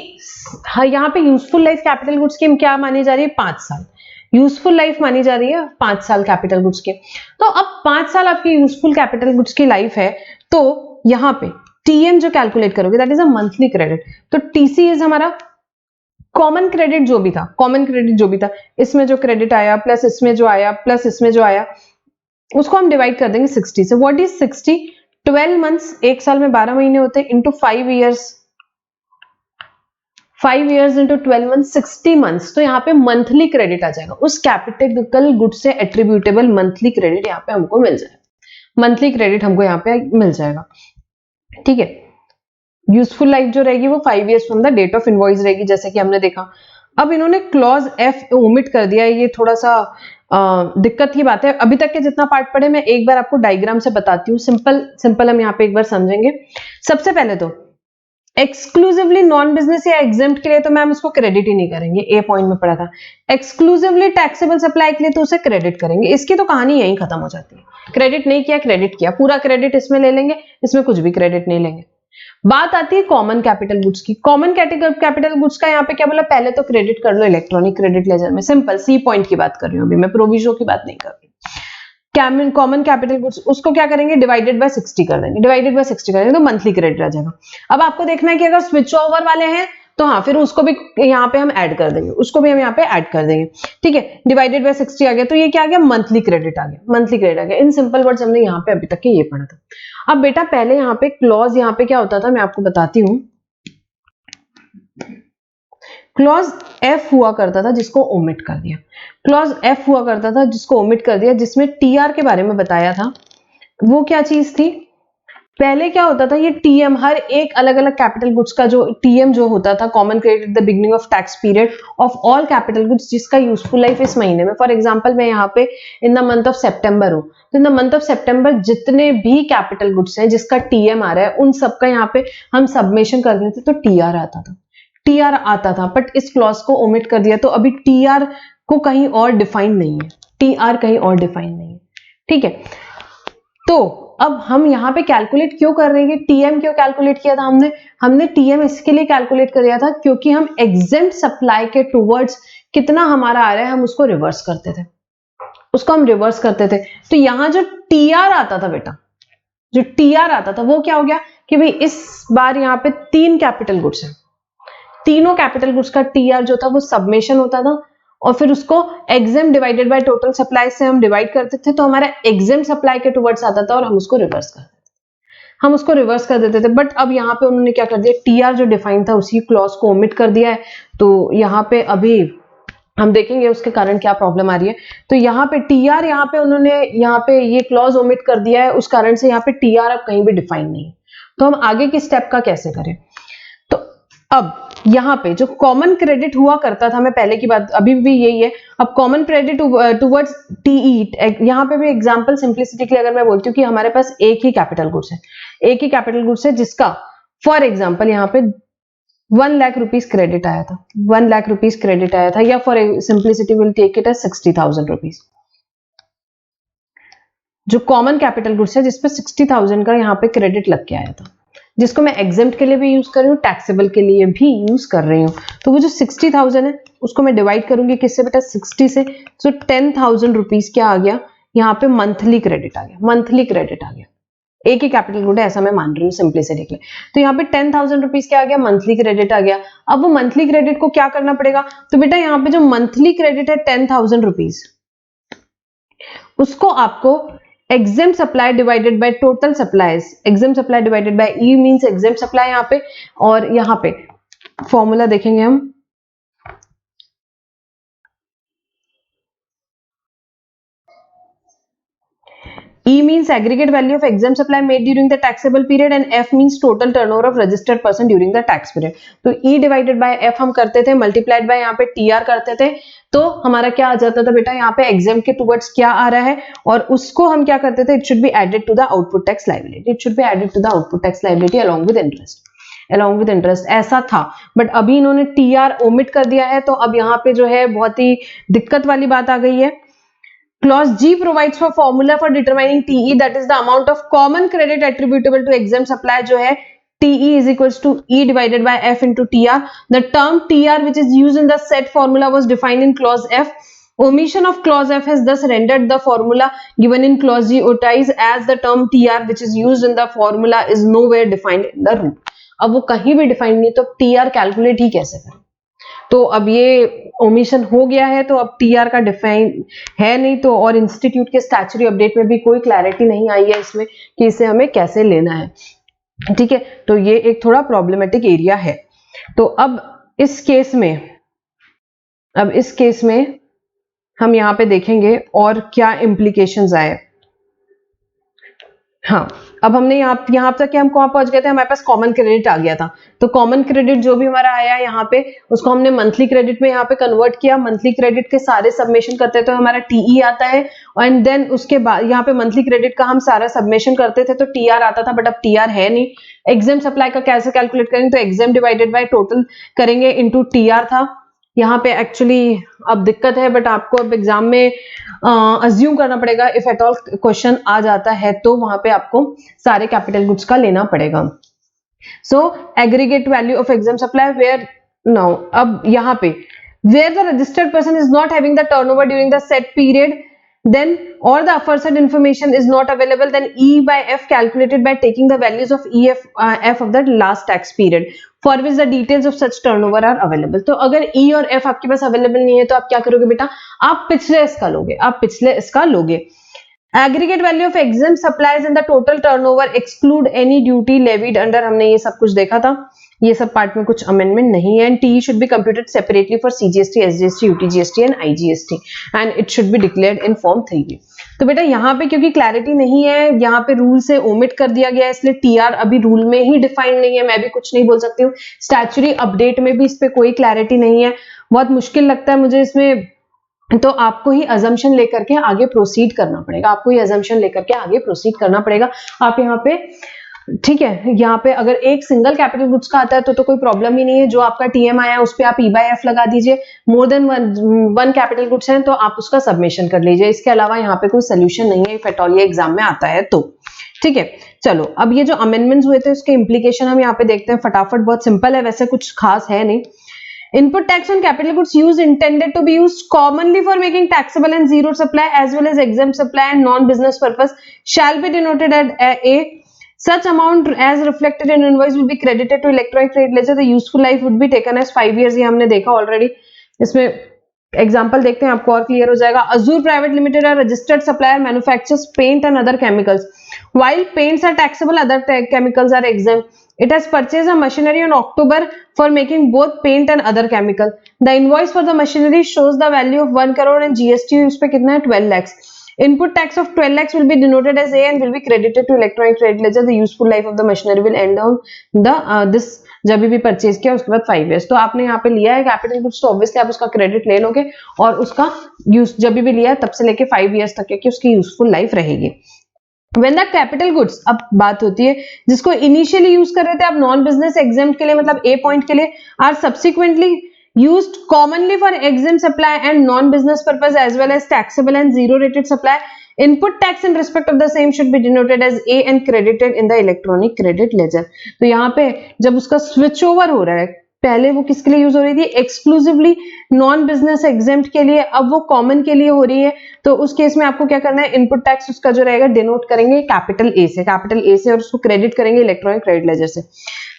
यहाँ पे यूजफुल लाइफ कैपिटल गुड्स की क्या मानी जा रही है, 5 साल यूजफुल लाइफ मानी जा रही है, 5 साल कैपिटल गुड्स के। तो अब 5 साल आपकी यूजफुल कैपिटल गुड्स की लाइफ है, तो यहाँ पे TM जो कैलकुलेट करोगे that is a monthly credit. तो TC इज हमारा कॉमन क्रेडिट जो भी था, इसमें जो क्रेडिट आया प्लस इसमें जो आया प्लस इसमें जो आया, उसको हम डिवाइड कर देंगे 60 से। What is 60? 12 मंथ्स, एक साल में 12 महीने होते हैं, into 5 years, 5 years into 12 month, 60 months. तो यहाँ पे मंथली क्रेडिट आ जाएगा, उस कैपिटल गुड से एट्रीब्यूटेबल मंथली क्रेडिट यहाँ पे हमको मिल जाएगा। ठीक है, यूजफुल लाइफ जो रहेगी वो 5 years from the date of invoice रहेगी, जैसे कि हमने देखा। अब इन्होंने क्लॉज एफ ओमिट कर दिया, ये थोड़ा सा दिक्कत की बात है। अभी तक के जितना पार्ट पढ़े मैं एक बार आपको डायग्राम से बताती हूँ, सिंपल हम यहाँ पे एक बार समझेंगे। सबसे पहले तो एक्सक्लूसिवली नॉन बिजनेस या एग्जेम्प्ट के लिए तो मैम उसको क्रेडिट ही नहीं करेंगे, ए पॉइंट में पढ़ा था। एक्सक्लूसिवली टैक्सेबल सप्लाई के लिए तो उसे क्रेडिट करेंगे। इसकी तो कहानी यहीं खत्म हो जाती है, क्रेडिट नहीं किया क्रेडिट किया, पूरा क्रेडिट इसमें ले लेंगे, इसमें कुछ भी क्रेडिट नहीं लेंगे। बात आती है कॉमन कैपिटल गुड्स की। कॉमन कैपिटल गुड्स का यहाँ पे क्या बोला, पहले तो क्रेडिट कर लो इलेक्ट्रॉनिक क्रेडिट लेजर में, सिंपल सी पॉइंट की बात कर रही हूँ अभी मैं, प्रोविजो की बात नहीं कर रही। कॉमन कैपिटल गुड्स उसको क्या करेंगे, डिवाइडेड बाय 60 कर देंगे, तो मंथली क्रेडिट आ जाएगा। अब आपको देखना है कि अगर स्विच ओवर वाले हैं तो हाँ फिर उसको भी यहाँ पे हम ऐड कर देंगे, ठीक है। डिवाइडेड बाय 60 आ गया, तो ये क्या आ गया, मंथली क्रेडिट आ गया। इन सिंपल वर्ड्स हमने यहाँ पे अभी तक के ये पढ़ा था। अब बेटा पहले यहाँ पे क्लॉज, यहाँ पे क्या होता था मैं आपको बताती हूँ। क्लॉज एफ हुआ करता था जिसको ओमिट कर दिया, जिसमें टीआर के बारे में बताया था। वो क्या चीज थी, पहले क्या होता था, ये टीएम हर एक अलग अलग कैपिटल गुड्स का जो टीएम जो होता था, common credit the beginning of tax period of all capital goods, जिसका यूजफुल लाइफ इस महीने में, फॉर एग्जांपल मैं यहाँ पे इन द मंथ ऑफ सितंबर हूँ, तो इन द मंथ ऑफ सितंबर जितने भी कैपिटल गुड्स हैं जिसका टीएम आ रहा है उन सबका यहाँ पे हम सबमिशन कर देते तो टीआर आता था, टीआर आता था, बट इस क्लॉज को ओमिट कर दिया, तो अभी टीआर को कहीं और डिफाइन नहीं है, टीआर कहीं और डिफाइन नहीं है, ठीक है। तो अब हम यहाँ पे कैलकुलेट क्यों कर रहे हैं, टीएम क्यों कैलकुलेट किया था हमने टीएम इसके लिए कैलकुलेट किया था क्योंकि हम एग्जेम्प्ट सप्लाई के टुवर्ड्स कितना हमारा आ रहा है हम उसको रिवर्स करते थे, तो यहाँ जो टीआर आता था बेटा, जो टीआर आता था वो क्या हो गया कि भाई इस बार यहाँ पे 3 कैपिटल गुड्स हैं, तीनों कैपिटल गुड्स का टीआर जो था वो सबमिशन होता था और फिर उसको exempt divided by total supply से हम डिवाइड करते थे, तो हमारा एग्जेम्प्ट सप्लाई के टुवर्ड्स आता था और हम उसको रिवर्स कर देते थे, बट अब यहाँ पे उन्होंने क्या कर दिया, टीआर जो डिफाइन था उसी क्लॉज को ओमिट कर दिया है, तो यहाँ पे अभी हम देखेंगे उसके कारण क्या प्रॉब्लम आ रही है। तो यहाँ पे टीआर, यहाँ पे उन्होंने यहाँ पे ये क्लॉज ओमिट कर दिया है, उस कारण से यहाँ पे टीआर अब कहीं भी डिफाइन नहीं है, तो हम आगे की स्टेप का कैसे करें। तो अब यहाँ पे जो कॉमन क्रेडिट हुआ करता था, मैं पहले की बात अभी भी यही है, अब कॉमन क्रेडिट टुवर्ड्स टीई, यहाँ पे भी एग्जांपल सिंप्लिसिटी के लिए अगर मैं बोलती हूँ कि हमारे पास एक ही कैपिटल गुड्स है जिसका फॉर एग्जांपल यहाँ पे 1 लाख रुपीज क्रेडिट आया था, 1 लाख रुपीज क्रेडिट आया था, या for simplicity will take it as 60,000 rupees, जो कॉमन कैपिटल गुड्स है जिसपे 60,000 का यहाँ पे क्रेडिट लग के आया था, जिसको मैं एग्जेम्प्ट के लिए भी यूज कर रही हूँ, टैक्सेबल के लिए भी यूज कर रही हूँ। तो वो जो 60,000 है उसको मैं डिवाइड करूंगी किससे बेटा, 60 से, तो 10,000 रुपीज क्या आ गया यहाँ पे, मंथली क्रेडिट आ गया, एक ही कैपिटल गुड है ऐसा मैं मान रही हूँ सिंप्लिसिटी के लिए, तो यहाँ पे 10,000 रुपीज क्या आ गया, मंथली क्रेडिट आ गया। अब वो मंथली क्रेडिट को क्या करना पड़ेगा, तो बेटा यहाँ पे जो मंथली क्रेडिट है 10,000 रुपीज, उसको आपको exempt supply divided by total supplies, exempt supply divided by E means exempt supply यहाँ पे, और यहाँ पे फॉर्मूला देखेंगे हम, E means aggregate value of exempt supply made during the taxable period and F means total turnover of registered person during the tax period। तो E divided by F हम करते थे, multiplied by यहाँ पे TR करते थे, तो हमारा क्या आ जाता था बेटा, यहाँ पे exempt के towards क्या आ रहा है और उसको हम क्या करते थे, it should be added to the output tax liability along with interest, ऐसा था। बट अभी इन्होंने TR ओमिट कर दिया है, तो अब यहाँ पे जो है बहुत ही दिक्कत वाली बात आ गई है। Clause G provides for formula for determining TE, that is the amount of common credit attributable to exempt supply जो है TE is equals to E divided by F into TR. The term TR which is used in the said formula was defined in clause F. Omission of clause F has thus rendered the formula given in clause G otize, as the term TR which is used in the formula is nowhere defined in the rule. अब वो कहीं भी define नहीं, तो TR calculate ही कैसे करें, तो अब ये ओमिशन हो गया है, तो अब टीआर का डिफाइन है नहीं, तो और इंस्टीट्यूट के स्टैच्यूटरी अपडेट में भी कोई क्लैरिटी नहीं आई है इसमें कि इसे हमें कैसे लेना है, ठीक है। तो ये एक थोड़ा प्रॉब्लमेटिक एरिया है। तो अब इस केस में हम यहाँ पे देखेंगे और क्या इम्प्लीकेशंस आए। हाँ, अब हमने यहाँ तक हम कहाँ पहुंच गए थे, हमारे पास कॉमन क्रेडिट आ गया था, तो कॉमन क्रेडिट जो भी हमारा आया यहाँ पे उसको हमने मंथली क्रेडिट में यहाँ पे कन्वर्ट किया, मंथली क्रेडिट के सारे सबमिशन करते हैं तो हमारा टीई आता है, एंड देन उसके बाद यहाँ पे मंथली क्रेडिट का हम सारा सबमिशन करते थे तो टीआर आता था, बट अब टीआर है नहीं। एग्जेम्प्ट सप्लाई का कैसे कैलकुलेट करेंगे, तो एग्जेम्प्ट डिवाइडेड बाय टोटल करेंगे इनटू टीआर था। यहाँ पे एक्चुअली अब दिक्कत है, बट आपको अब एग्जाम में अज्यूम करना पड़ेगा, इफ एट ऑल क्वेश्चन आ जाता है तो वहां पे आपको सारे कैपिटल गुड्स का लेना पड़ेगा। So aggregate value of exempt supply where now, अब यहाँ पे where the registered person is not having the turnover during the said period then or the aforesaid information is not available, then E by F calculated by taking the values of F of the last tax period for which the details of such turnover are available। तो अगर E और F आपके पास available नहीं है तो आप क्या करोगे बेटा, आप पिछले इसका लोगे। Aggregate value of exempt supplies and the total turnover exclude any duty levied under, हमने ये सब कुछ देखा था, ये सब पार्ट में कुछ अमेंडमेंट नहीं है। And T should be computed separately for CGST, SGST, UTGST and IGST and it should be declared in form 3B। तो बेटा यहाँ पे क्योंकि क्लैरिटी नहीं है, यहाँ पे रूल से ओमिट कर दिया गया है, इसलिए टीआर अभी रूल में ही डिफाइंड नहीं है, मैं भी कुछ नहीं बोल सकती हूँ। स्टैच्यूटरी अपडेट में भी इस पे कोई क्लैरिटी नहीं है, बहुत मुश्किल लगता है मुझे इसमें, तो आपको ही अजम्पशन लेकर के आगे प्रोसीड करना पड़ेगा, आपको ही अजम्पशन लेकर के आगे प्रोसीड करना पड़ेगा। आप यहाँ पे ठीक है, यहाँ पे अगर एक सिंगल कैपिटल गुड्स का आता है तो कोई प्रॉब्लम ही नहीं है, जो आपका टीएम आया है उस पे आप ई बाय एफ लगा दीजिए, more than one capital goods हैं तो आप उसका सबमिशन कर लीजिए, इसके अलावा यहाँ पे कोई सोल्यूशन नहीं है इफ एट ऑल ये एग्जाम में आता है तो। ठीक है, चलो अब ये जो अमेंडमेंट्स हुए थे उसके इम्प्लीकेशन हम यहाँ पे देखते हैं फटाफट, बहुत सिंपल है, वैसे कुछ खास है नहीं। Input tax on capital goods used intended to be used commonly for making taxable and zero supply as well as exempt supply and non-business purpose shall be denoted at A. Such amount as reflected in invoice will be credited to electronic trade ledger. The useful life would be taken as 5 years. ये हमने देखा already. इसमें example देखते हैं, आपको और clear हो जाएगा। Azure Private Limited are registered supplier manufactures paint and other chemicals. While paints are taxable, other chemicals are exempt. It has purchased a machinery on October for making both paint and other chemical. The invoice for the machinery shows the value of 1 crore and GST उस पे कितना है 12 lakhs. Input tax of 12 lakhs will be denoted as A and will be credited to electronic trade ledger. The useful life of the machinery will end on the this जब भी purchase किया उसके बाद 5 years. तो आपने यहाँ पे लिया है कैपिटल गुड्स तो ऑब्वियसली आप उसका क्रेडिट ले लोगे और उसका यूज जब भी लिया है तब से लेके 5 years तक की उसकी यूजफुल लाइफ रहेगी। When the capital goods, अब बात होती है जिसको इनिशियली यूज कर रहे थे आप नॉन बिजनेस एग्जेम्प्ट के लिए, मतलब ए पॉइंट के लिए, are subsequently used commonly for exempt supply and non-business purpose as well as taxable and zero rated supply. Input tax in respect of the same should be denoted as A and credited in the electronic credit ledger. तो यहाँ पे जब उसका switch over हो रहा है, पहले वो किसके लिए यूज हो रही थी एक्सक्लूसिवली नॉन बिजनेस एग्जेम्प्ट के लिए, अब वो कॉमन के लिए हो रही है, तो उस केस में आपको क्या करना है, इनपुट टैक्स उसका जो रहेगा डिनोट करेंगे कैपिटल ए से और उसको क्रेडिट करेंगे इलेक्ट्रॉनिक क्रेडिट लेजर से।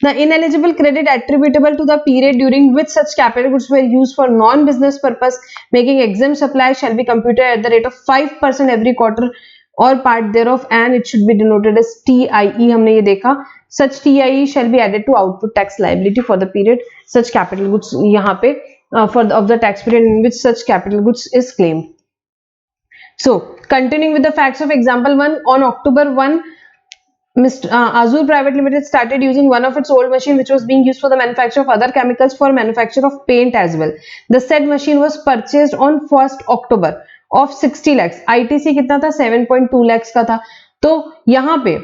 The ineligible credit attributable to the period during which such capital goods were used for non-business purpose making exempt supply shall be computed at the rate of 5% every quarter or part thereof and it should be denoted as TIE. हमने ये देखा, such TIE shall be added to output tax liability for the period such capital goods यहाँ पे of the tax period in which such capital goods is claimed. So continuing with the facts of example 1, on October 1 Azure Private Limited started using one of its old machine which was being used for the manufacture of other chemicals for manufacture of paint as well. The said machine was purchased on 1st October of 60 lakhs. ITC कितना था 7.2 lakhs का था, तो यहाँ पे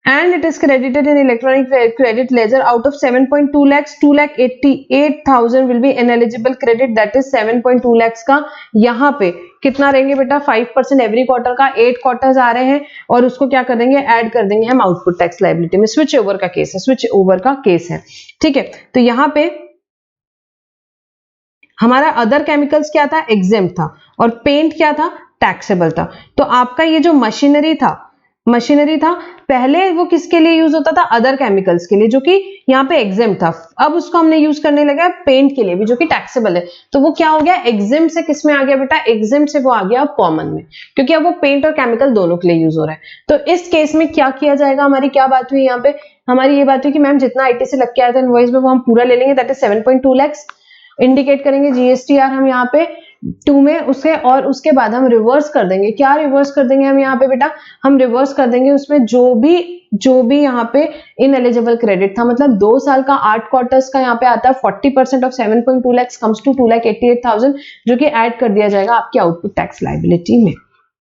and it is credited in electronic credit ledger out of 7.2 lakhs 2,88,000 will be ineligible credit, that is 7.2 lakhs का यहाँ पे कितना रहेंगे बेटा 5% एवरी क्वार्टर का, 8 क्वार्टर्स आ रहे हैं और उसको क्या कर देंगे ऐड कर देंगे हम आउटपुट टैक्स लायबिलिटी में। स्विच ओवर का केस है, स्विच ओवर का केस है, ठीक है। तो यहाँ पे हमारा अदर केमिकल्स क्या था एग्जेम्प्ट था और पेंट क्या था टैक्सेबल था। तो आपका ये जो मशीनरी था पहले वो किसके लिए यूज होता था अदर केमिकल्स के लिए जो कि यहाँ पे एग्जेम्प्ट था, अब उसको हमने यूज करने लगा पेंट के लिए भी जो कि टैक्सेबल है। तो वो क्या हो गया एग्जेम्प्ट से किस में आ गया बेटा एग्जेम्प्ट से वो आ गया कॉमन में, क्योंकि अब वो पेंट और केमिकल दोनों के लिए यूज हो रहा है। तो इस केस में क्या किया जाएगा, हमारी क्या बात हुई यहाँ पे, हमारी ये बात हुई कि मैम जितना आईटीसी लग के आया था इनवॉइस में वो हम पूरा ले लेंगे, दैट इज 7.2 lakhs, इंडिकेट करेंगे जीएसटीआर हम यहाँ पे 2 में उसे, और उसके बाद हम रिवर्स कर देंगे। क्या रिवर्स कर देंगे हम यहाँ पे बेटा, हम रिवर्स कर देंगे उसमें जो भी यहाँ पे इनएलिजिबल क्रेडिट था, मतलब 2 साल का 8 क्वार्टर्स का यहाँ पे आता है 40% ऑफ 7.2 lakhs कम्स टू 2,88,000 जो कि ऐड कर दिया जाएगा आपकी आउटपुट टैक्स लायबिलिटी में,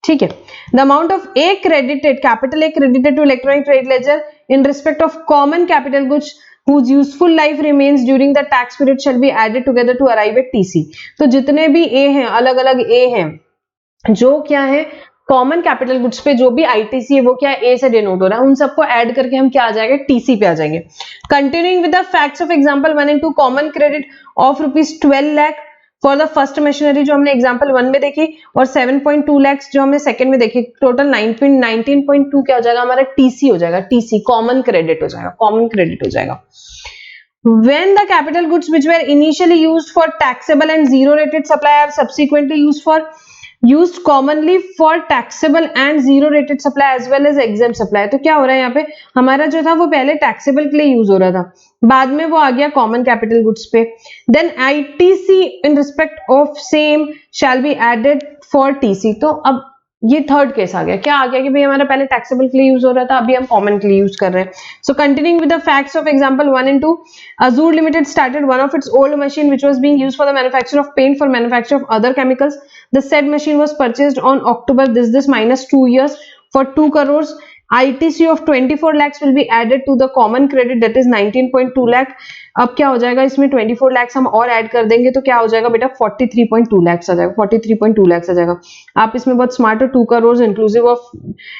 ठीक है। The amount of A credited capital A credited to electronic trade ledger in respect of common capital goods whose useful life remains during the tax period shall be added together to arrive at TC। तो जितने भी ए हैं अलग अलग ए हैं जो क्या है कॉमन कैपिटल गुड्स पे जो भी आईटीसी है वो क्या ए से डिनोट हो रहा है, उन सबको ऐड करके हम क्या आ जाएंगे टीसी पे आ जाएंगे। Continuing with the facts of example 1 and 2, common credit of ₹12 lakh for the first machinery जो हमने एग्जांपल 1 में देखी और 7.2 lakhs जो हमने सेकंड में देखी, टोटल 19.2 क्या हो जाएगा हमारा टीसी हो जाएगा, टीसी कॉमन क्रेडिट हो जाएगा, कॉमन क्रेडिट हो जाएगा। When the capital goods which were initially used for taxable and zero rated supply are subsequently used commonly for taxable and zero rated supply as well as exempt supply, तो क्या हो रहा है यहाँ पे हमारा जो था वो पहले टैक्सेबल के लिए यूज हो रहा था, बाद में वो आ गया कॉमन कैपिटल गुड्स पे। Then ITC in respect of same shall be added for TC. तो अब ये थर्ड केस आ गया, क्या आ गया कि भाई हमारा पहले टैक्सेबल के लिए यूज हो रहा था, अभी हम कॉमन के लिए यूज कर रहे हैं. सो continuing with the facts of example 1 and 2, Azure Limited started one of its old machine which was being used for the manufacture of paint for manufacture of other chemicals. The said machine was purchased on October this minus 2 years for 2 crores. ITC of 24 lakhs will be added to the common credit, that is 19.2 lakh. अब क्या हो जाएगा इसमें 24 lakhs हम और add कर देंगे तो क्या हो जाएगा बेटा 43.2 lakhs आ जाएगा, 43.2 lakhs आ जाएगा. आप इसमें बहुत स्मार्ट हो. 2 करोड़ इंक्लूसिव ऑफ,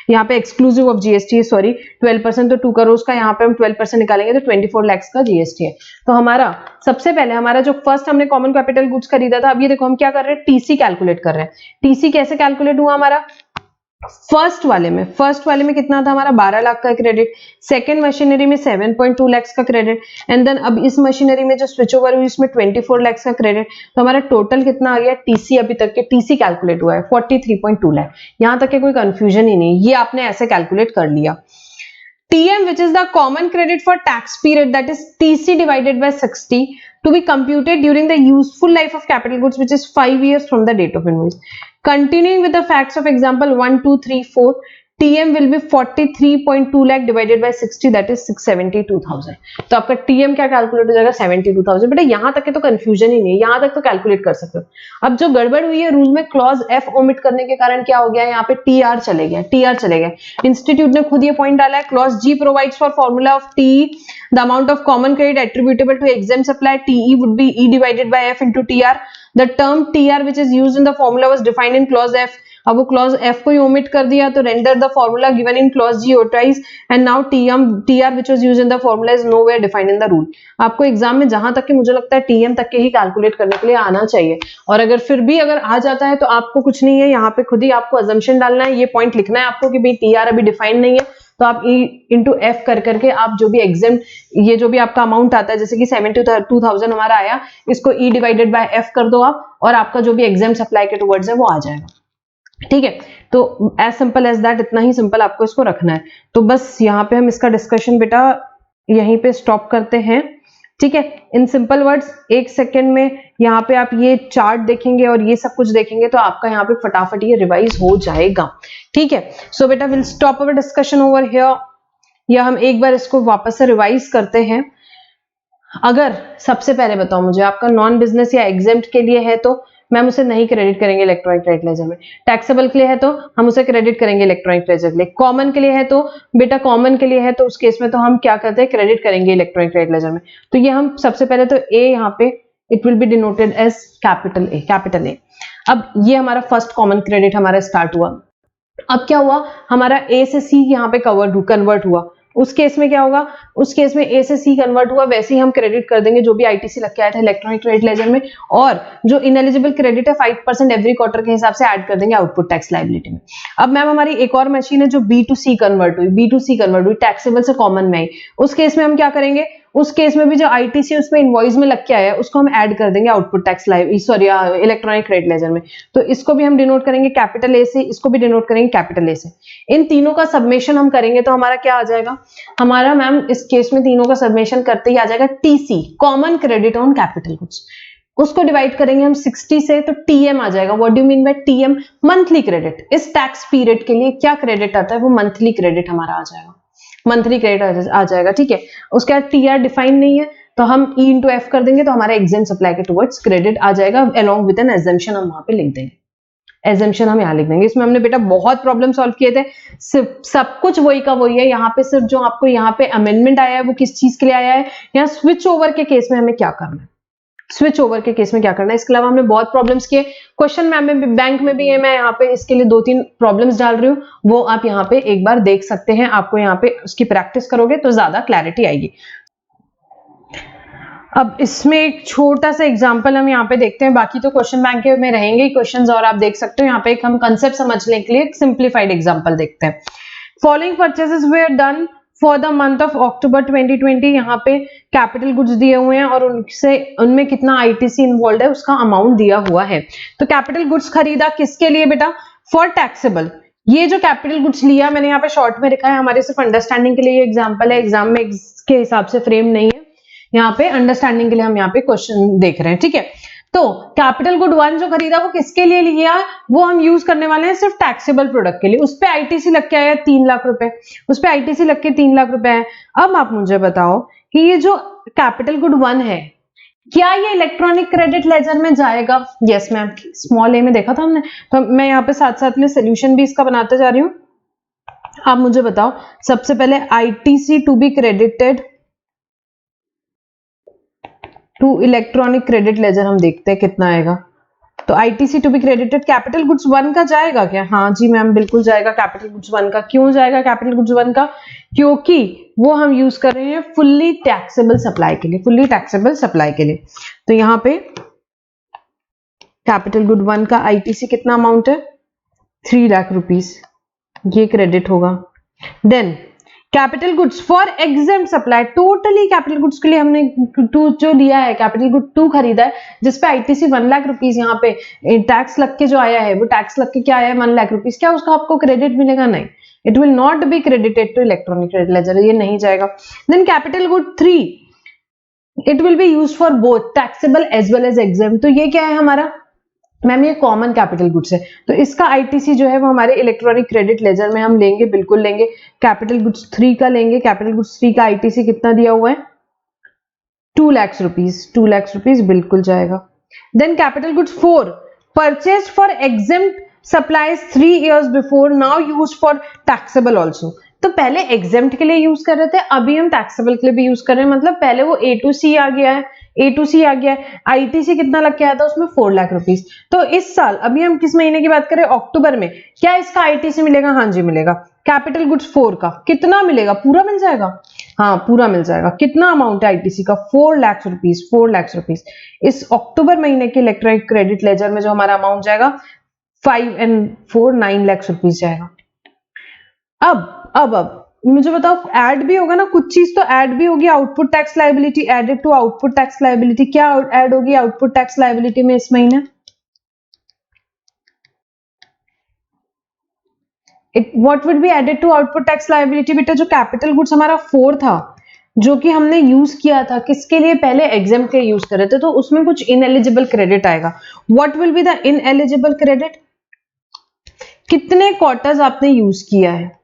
यहाँ पे एक्सक्लूसिव ऑफ जीएसटी, सॉरी 12%, तो 2 करोड़ का यहाँ पे हम 12% निकालेंगे तो 24 lakhs का जीएसटी है. तो हमारा सबसे पहले हमारा जो फर्स्ट हमने कॉमन कैपिटल गुड्स खरीदा था, अब ये देखो हम क्या कर रहे हैं, टीसी कैलकुलेट कर रहे हैं. टीसी कैसे कैलकुलेट हुआ हमारा, फर्स्ट वाले में कितना था हमारा 12 लाख का क्रेडिट, सेकंड मशीनरी में 7.2 लाख का क्रेडिट, एंड देन अब इस मशीनरी में जो स्विच ओवर हुई इसमें 24 लाख का क्रेडिट. तो हमारा टोटल कितना आ गया, टीसी अभी तक के टीसी कैलकुलेट हुआ है 43.2 लाख. यहां तक के कोई कंफ्यूजन ही नहीं, ये आपने ऐसे कैलकुलेट कर लिया. TM, which is the common credit for tax period, that is TC divided by 60, to be computed during the useful life of capital goods, which is 5 years from the date of invoice. Continuing with the facts of example 1, 2, 3, 4, TM will be 43.2 lakh divided by 60, that is 672,000. तो आपका TM क्या calculate हो जाएगा 72,000. बेटा यहाँ तक के तो कंफ्यूजन ही नहीं है, यहाँ तक तो कैलकुलेट कर सकते हो. अब जो गड़बड़ हुई है रूल में, क्लॉज F ओमिट करने के कारण क्या हो गया, यहाँ पे TR चले गया. इंस्टीट्यूट ने खुद ये पॉइंट डाला है, clause G provides for formula of TE, the amount of common credit attributable to exempt supply TE would be E divided by F into TR. The term TR which is used in the formula was defined in clause F. अब वो clause F को ही omit कर दिया तो render the formula given in clause G otherwise, and now TR which was used in the formula is nowhere defined in the rule. आपको exam में जहां तक कि मुझे लगता है TM तक के ही कैलकुलेट करने के लिए आना चाहिए, और अगर फिर भी अगर आ जाता है तो आपको कुछ नहीं है, यहाँ पे खुद ही आपको अजम्पशन डालना है, ये पॉइंट लिखना है आपको कि भाई TR अभी डिफाइन नहीं है, तो आप E इंटू F कर करके आप जो भी एग्जाम, ये जो भी आपका अमाउंट आता है, जैसे कि 72,000 हमारा आया, इसको E डिवाइडेड बाय F कर दो आप, और आपका जो भी एग्जाम सप्लाई के टुवर्ड्स है वो आ जाएगा. ठीक है, तो एज सिंपल एज दैट, इतना ही सिंपल आपको इसको रखना है. तो बस यहाँ पे हम इसका डिस्कशन बेटा यहीं पे स्टॉप करते हैं. ठीक है, इन सिंपल वर्ड्स 1 सेकेंड में यहाँ पे आप ये चार्ट देखेंगे और ये सब कुछ देखेंगे तो आपका यहाँ पे फटाफट ये रिवाइज हो जाएगा. ठीक है, सो बेटा will stop our discussion over here, या हम एक बार इसको वापस से रिवाइज करते हैं. अगर सबसे पहले बताओ मुझे, आपका नॉन बिजनेस या एग्जेम्प्ट के लिए है तो मैम उसे नहीं क्रेडिट करेंगे इलेक्ट्रॉनिक क्रेडिट लेजर में. टैक्सेबल के लिए है तो हम उसे क्रेडिट करेंगे इलेक्ट्रॉनिक लेजर के लिए. कॉमन के लिए है तो बेटा कॉमन के लिए है तो उस केस में तो हम क्या करते हैं, क्रेडिट करेंगे इलेक्ट्रॉनिक क्रेडिट लेजर में. तो ये हम सबसे पहले तो ए, यहाँ पे it will be denoted as capital A. अब ये हमारा फर्स्ट कॉमन क्रेडिट हमारा स्टार्ट हुआ. अब क्या हुआ, हमारा ए से सी यहाँ पे कन्वर्ट हुआ. उस केस में क्या होगा, उस केस में ए से सी कन्वर्ट हुआ, वैसे ही हम क्रेडिट कर देंगे जो भी आईटीसी लग के आया था इलेक्ट्रॉनिक क्रेडिट लेजर में, और जो इनएलिजिबल क्रेडिट है 5% एवरी क्वार्टर के हिसाब से ऐड कर देंगे आउटपुट टैक्स लायबिलिटी में. अब मैम हमारी एक और मशीन है जो बी टू सी कन्वर्ट हुई, टैक्सेबल से कॉमन में आई. उस केस में हम क्या करेंगे, उस केस में भी जो आईटीसी उसमें इनवॉइस में लग के आया है उसको हम ऐड कर देंगे output tax electronic credit ledger में. तो इसको भी हम डिनोट करेंगे कैपिटल ए से, इसको भी डिनोट करेंगे कैपिटल ए से. इन तीनों का सबमेशन हम करेंगे तो हमारा क्या आ जाएगा, हमारा मैम इस केस में तीनों का सबमेशन करते ही आ जाएगा TC, common credit on capital goods. उसको डिवाइड करेंगे हम 60 से तो टीएम आ जाएगा. What do you mean by TM, monthly credit. इस टैक्स पीरियड के लिए क्या क्रेडिट आता है, वो मंथली क्रेडिट हमारा आ जाएगा, मंथली क्रेडिट आ जाएगा. ठीक है, उसके बाद टीआर डिफाइन नहीं है तो हम ई इंटू एफ कर देंगे तो हमारा एग्जाम सप्लाई के टुवर्ड्स क्रेडिट आ जाएगा, अलोंग विद एन एजम्पशन हम वहां पे लिख देंगे. एजम्पशन हम यहाँ लिख देंगे. इसमें हमने बेटा बहुत प्रॉब्लम सॉल्व किए थे, सिर्फ सब कुछ वही का वही है. यहाँ पे सिर्फ जो आपको यहाँ पे अमेंडमेंट आया है वो किस चीज के लिए आया है, यहाँ स्विच ओवर के केस में हमें क्या करना है, स्विच ओवर के केस में क्या करना है. इसके अलावा हमने बहुत प्रॉब्लम्स किए. क्वेश्चन मैम में भी, बैंक में भी है, मैं यहाँ पे इसके लिए 2-3 प्रॉब्लम्स डाल रही हूँ, वो आप यहाँ पे एक बार देख सकते हैं. आपको यहाँ पे उसकी प्रैक्टिस करोगे तो ज्यादा क्लैरिटी आएगी. अब इसमें एक छोटा सा एग्जांपल हम यहाँ पे देखते हैं, बाकी तो क्वेश्चन बैंक के में रहेंगे क्वेश्चंस और आप देख सकते हो. यहाँ पे एक हम कंसेप्ट समझने के लिए एक सिंप्लीफाइड एग्जांपल देखते हैं. Following purchases were done for the month of October 2020. यहाँ पे कैपिटल गुड्स दिए हुए हैं और उनमें कितना आईटीसी इन्वॉल्व है उसका अमाउंट दिया हुआ है. तो कैपिटल गुड्स खरीदा किसके लिए बेटा, फॉर टैक्सेबल. ये जो कैपिटल गुड्स लिया मैंने यहाँ पे शॉर्ट में लिखा है, हमारे सिर्फ अंडरस्टैंडिंग के लिए ये एग्जाम्पल है, एग्जाम में के हिसाब से फ्रेम नहीं है. यहाँ पे अंडरस्टैंडिंग के लिए हम यहाँ पे क्वेश्चन देख रहे हैं. ठीक है, तो कैपिटल गुड 1 जो खरीदा वो किसके लिए लिया, वो हम यूज करने वाले हैं सिर्फ टैक्सेबल प्रोडक्ट के लिए। उस पे आईटीसी लग के आया 3 लाख रुपए, उस पे आईटीसी लग के 3 लाख रुपए है। अब आप मुझे बताओ कि ये जो कैपिटल गुड 1 है, क्या ये इलेक्ट्रॉनिक क्रेडिट लेजर में जाएगा? यस मैम, स्मॉल ए में देखा था हमने, तो मैं यहाँ पे साथ साथ में सोल्यूशन भी इसका बनाते जा रही हूँ। आप मुझे बताओ, सबसे पहले ITC to be credited to electronic credit ledger हम देखते हैं कितना आएगा। तो ITC to be credited capital goods 1 का जाएगा क्या? हाँ जी मैम, बिल्कुल जाएगा कैपिटल गुड्स 1 का। क्यों जाएगा कैपिटल गुड्स 1 का? क्योंकि वो हम यूज कर रहे हैं फुल्ली टैक्सेबल सप्लाई के लिए, फुल्ली टैक्सेबल सप्लाई के लिए। तो यहां पे कैपिटल गुड 1 का आईटीसी कितना अमाउंट है? 3 लाख रुपीस, ये क्रेडिट होगा। Then capital goods for exempt supply, totally capital goods के लिए हमने जो लिया है, कैपिटल गुड 2 खरीदा है जिसपे आईटीसी 1 लाख रुपीस, यहाँ पे टैक्स लग के जो आया है वो टैक्स लग के क्या आया है 1 लाख रुपीस, क्या उसका आपको क्रेडिट मिलेगा? नहीं, it will not be credited to electronic credit ledger, ये नहीं जाएगा। Then capital good 3 it will be used for both taxable as well as exempt. तो ये क्या है हमारा मैम? ये कॉमन कैपिटल गुड्स है, तो इसका आईटीसी जो है वो हमारे इलेक्ट्रॉनिक क्रेडिट लेजर में हम लेंगे, बिल्कुल लेंगे। कैपिटल गुड्स 3 का लेंगे, कैपिटल गुड्स 3 का आईटीसी कितना दिया हुआ है? 2 लाख रुपीस, 2 लाख रुपीस बिल्कुल जाएगा। Then capital goods 4 purchase for exempt supplies 3 years before, now use for taxable also. तो पहले एग्जेम्प्ट के लिए यूज कर रहे थे, अभी हम टैक्सेबल के लिए भी यूज कर रहे हैं, मतलब पहले वो ए टू सी आ गया है, ए टू सी आ गया है। आईटीसी कितना लग के आया था उसमें? 4 लाख रुपीस। तो इस साल, अभी हम किस महीने की बात करें? अक्टूबर में, क्या इसका आईटीसी मिलेगा? हाँ जी मिलेगा। कैपिटल गुड्स 4 का कितना मिलेगा? पूरा मिल जाएगा? हाँ पूरा मिल जाएगा। कितना अमाउंट है आईटीसी का? 4 लाख रुपीस, 4 लाख रुपीस। इस अक्टूबर महीने के इलेक्ट्रॉनिक क्रेडिट लेजर में जो हमारा अमाउंट जाएगा 5 and 4 9 लाख रुपीस जाएगा। अब मुझे बताओ, ऐड भी होगा ना कुछ चीज, तो ऐड भी होगी output tax liability, added to output tax liability. क्या ऐड होगी आउटपुट टैक्स लायबिलिटी में इस महीने? What would be added to output tax liability? बेटा जो कैपिटल गुड्स हमारा 4 था, जो कि हमने यूज किया था किसके लिए? पहले एग्जेम्प्ट के यूज कर रहे थे, तो उसमें कुछ इनएलिजिबल क्रेडिट आएगा। What will be the ineligible credit? कितने क्वार्टर्स आपने यूज किया है?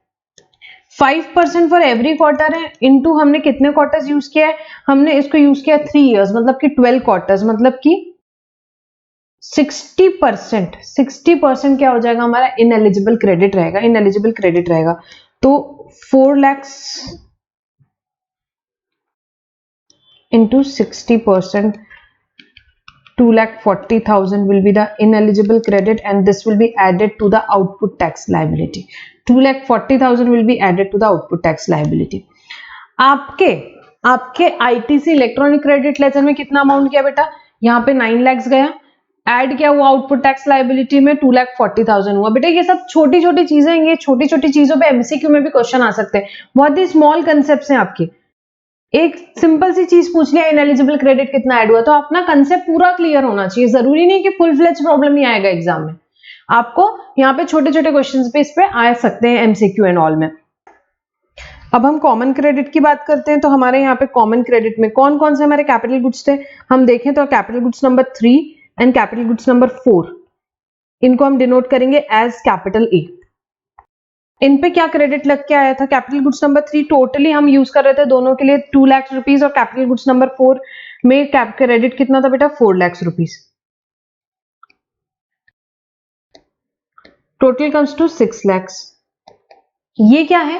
5% फॉर एवरी क्वार्टर है, इनटू हमने कितने क्वार्टर्स यूज किया है? हमने इसको यूज किया 3 years, मतलब कि 12 क्वार्टर्स, मतलब कि 60%। 60% क्या हो जाएगा हमारा? इनएलिजिबल क्रेडिट रहेगा, इनएलिजिबल क्रेडिट रहेगा। तो 4 lakhs into 60%, 2,40,000 will be the ineligible credit and this will be added to the output tax liability. 2,40,000 will be added to the output tax liability. आपके आईटीसी इलेक्ट्रॉनिक क्रेडिट लेजर में कितना amount गया बेटा? यहाँ पे 9 lakhs गया, add क्या हुआ आउटपुट टैक्स लायबिलिटी में? 2,40,000 हुआ। बेटा ये सब छोटी छोटी चीजें, ये छोटी छोटी चीजों पे एमसीक्यू में भी क्वेश्चन आ सकते हैं, बहुत ही स्मॉल कंसेप्ट हैं आपके। एक सिंपल सी चीज पूछ लिया इनएलिजिबल क्रेडिट कितना ऐड हुआ, तो अपना कंसेप्ट पूरा क्लियर होना चाहिए। जरूरी नहीं कि फुल फ्लेज प्रॉब्लम ही आएगा एग्जाम में, आपको यहाँ पे छोटे छोटे क्वेश्चंस पे इस पे आ सकते हैं एमसीक्यू एंड ऑल में। अब हम कॉमन क्रेडिट की बात करते हैं, तो हमारे यहाँ पे कॉमन क्रेडिट में कौन कौन से हमारे कैपिटल गुड्स थे हम देखें तो capital goods number 3 and capital goods number 4, इनको हम डिनोट करेंगे एज कैपिटल ए। इन पे क्या क्रेडिट लग के आया था? कैपिटल गुड्स नंबर 3 टोटली हम यूज कर रहे थे दोनों के लिए 2 लाख रुपीस, और कैपिटल गुड्स नंबर 4 में क्रेडिट कितना था बेटा? 4 lakh rupees. Total comes to 6 lakhs। ये क्या है?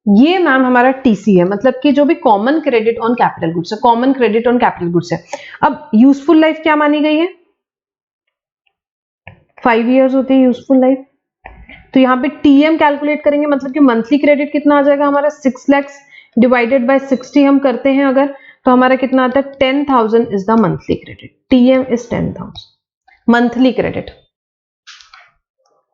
ये मैम हमारा टीसी है, मतलब कि जो भी common credit on capital goods है, common credit on capital goods है। अब यूजफुल लाइफ क्या मानी गई है? 5 years होती है यूजफुल लाइफ। तो यहाँ पे टीएम कैलकुलेट करेंगे, मतलब कि मंथली क्रेडिट कितना आ जाएगा हमारा? 6 lakhs डिवाइडेड बाय 60 हम करते हैं अगर, तो हमारा कितना आता है? 10,000 is the monthly credit. TM is 10,000 monthly credit.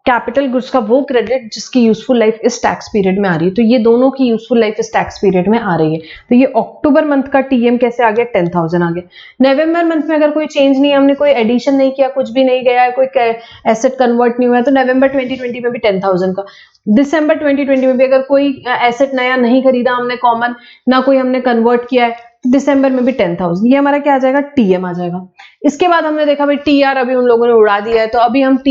Capital goods का वो क्रेडिट जिसकी यूजफुल लाइफ इस टैक्स पीरियड में आ रही है, तो ये दोनों की यूजफुल लाइफ इस टैक्स पीरियड में आ रही है। तो ये अक्टूबर मंथ का टीएम कैसे आ गया? 10,000 आ गया। नवंबर मंथ में अगर कोई चेंज नहीं है, हमने कोई एडिशन नहीं किया, कुछ भी नहीं गया है, कोई एसेट कन्वर्ट नहीं हुआ है, तो नवंबर 2020 में भी 10,000 का। दिसंबर 2020 में भी अगर कोई एसेट नया नहीं खरीदा हमने कॉमन, ना कोई हमने कन्वर्ट किया है, दिसंबर में भी 10,000, ये हमारा क्या आ जाएगा, टीएम आ जाएगा। इसके बाद हमने देखा भाई टीआर अभी उन लोगों ने उड़ा दिया है, तो अभी हम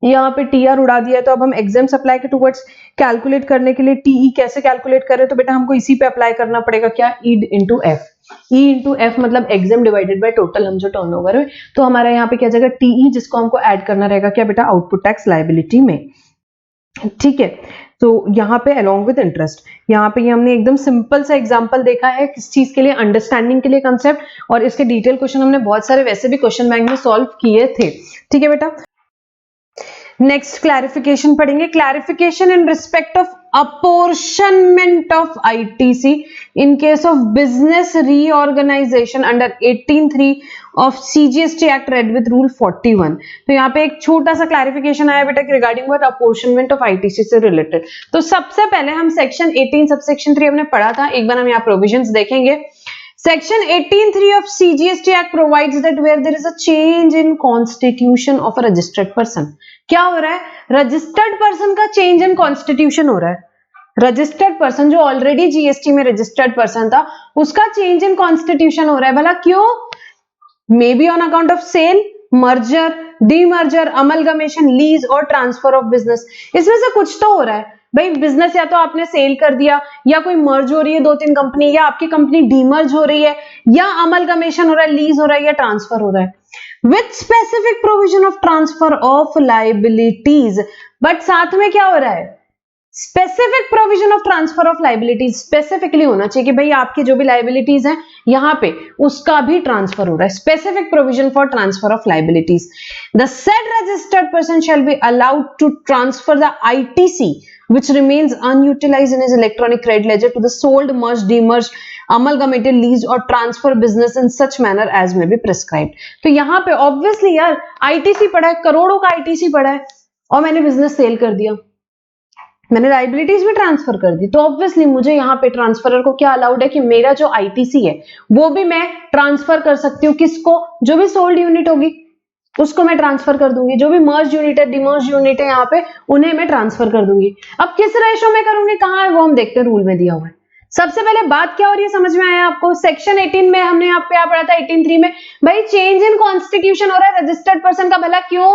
यहाँ पे टीआर उड़ा दिया है, तो अब हम एग्जाम सप्लाई के टुवर्ड्स कैलकुलेट करने के लिए टीई कैसे कैलकुलेट करें, तो बेटा हमको इसी पे अप्लाई करना पड़ेगा, क्या, E into F. E into F मतलब एग्जाम डिवाइडेड बाय टोटल हम जो टर्नओवर है, तो हमारा यहाँ पे क्या जाएगा, टीई, जिसको हमको ऐड करना रहेगा क्या बेटा, आउटपुट टैक्स लायबिलिटी में। ठीक है, तो यहाँ पे अलोंग विद इंटरेस्ट, यहाँ पे ये हमने एकदम सिंपल सा एग्जांपल देखा है किस चीज के लिए, अंडरस्टैंडिंग के लिए कंसेप्ट, और इसके डिटेल क्वेश्चन हमने बहुत सारे वैसे भी क्वेश्चन बैंक में सॉल्व किए थे। ठीक है बेटा, नेक्स्ट क्लैरिफिकेशन पढ़ेंगे, clarification in respect of apportionment of ITC in case of business reorganization under 18(3) of CGST Act read with Rule 41। तो यहाँ पे एक छोटा सा क्लैरिफिकेशन आया बेटा regarding what apportionment of ITC से रिलेटेड। तो सबसे पहले हम सेक्शन 18 सबसेक्शन 3 हमने पढ़ा था, एक बार हम यहाँ प्रोविजंस देखेंगे। Section 18(3) of CGST Act provides that where there is a change in constitution of a registered person, क्या हो रहा है, रजिस्टर्ड पर्सन का चेंज इन कॉन्स्टिट्यूशन हो रहा है। रजिस्टर्ड पर्सन जो ऑलरेडी जीएसटी में रजिस्टर्ड पर्सन था, उसका चेंज इन कॉन्स्टिट्यूशन हो रहा है। भला क्यों, may be on account of sale, merger, demerger, amalgamation, lease और ट्रांसफर ऑफ बिजनेस, इसमें से कुछ तो हो रहा है भाई। बिजनेस या तो आपने सेल कर दिया, या कोई मर्ज हो रही है 2-3 कंपनी, या आपकी कंपनी डीमर्ज हो रही है, या अमलगमेशन हो रहा है, लीज हो रहा है, या ट्रांसफर हो रहा है with specific provision of transfer of liabilities. But साथ में क्या हो रहा है, specific provision of transfer of liabilities, specifically होना चाहिए कि भाई आपकी जो भी लाइबिलिटीज हैं यहां पे उसका भी ट्रांसफर हो रहा है, specific provision for transfer of liabilities. The said registered person shall be allowed to transfer the ITC which remains unutilized in his electronic credit ledger to the sold, merged, demerged, amalgamated, leased or transfer business in such manner as may be prescribed। तो यहाँ पे obviously यार ITC पड़ा है, करोड़ों का ITC पड़ा है, और मैंने बिजनेस सेल कर दिया, मैंने लाइबिलिटीज भी ट्रांसफर कर दी, तो ऑब्वियसली मुझे यहाँ पे ट्रांसफरर को क्या अलाउड है कि मेरा जो ITC है वो भी मैं ट्रांसफर कर सकती हूँ, किसको, जो भी सोल्ड यूनिट होगी उसको मैं ट्रांसफर कर दूंगी, जो भी मर्ज यूनिट है, डिमर्ज यूनिट है यहाँ पे उन्हें मैं ट्रांसफर कर दूंगी। अब किस रेशो में करूंगी, कहाँ है वो हम देखते हैं, रूल में दिया हुआ है। सबसे पहले बात क्या हो रही है समझ में आया आपको, सेक्शन 18 में हमने यहाँ पे पढ़ा था 18(3) में, भाई चेंज इन कॉन्स्टिट्यूशन हो रहा है रजिस्टर्ड पर्सन का, भला क्यों,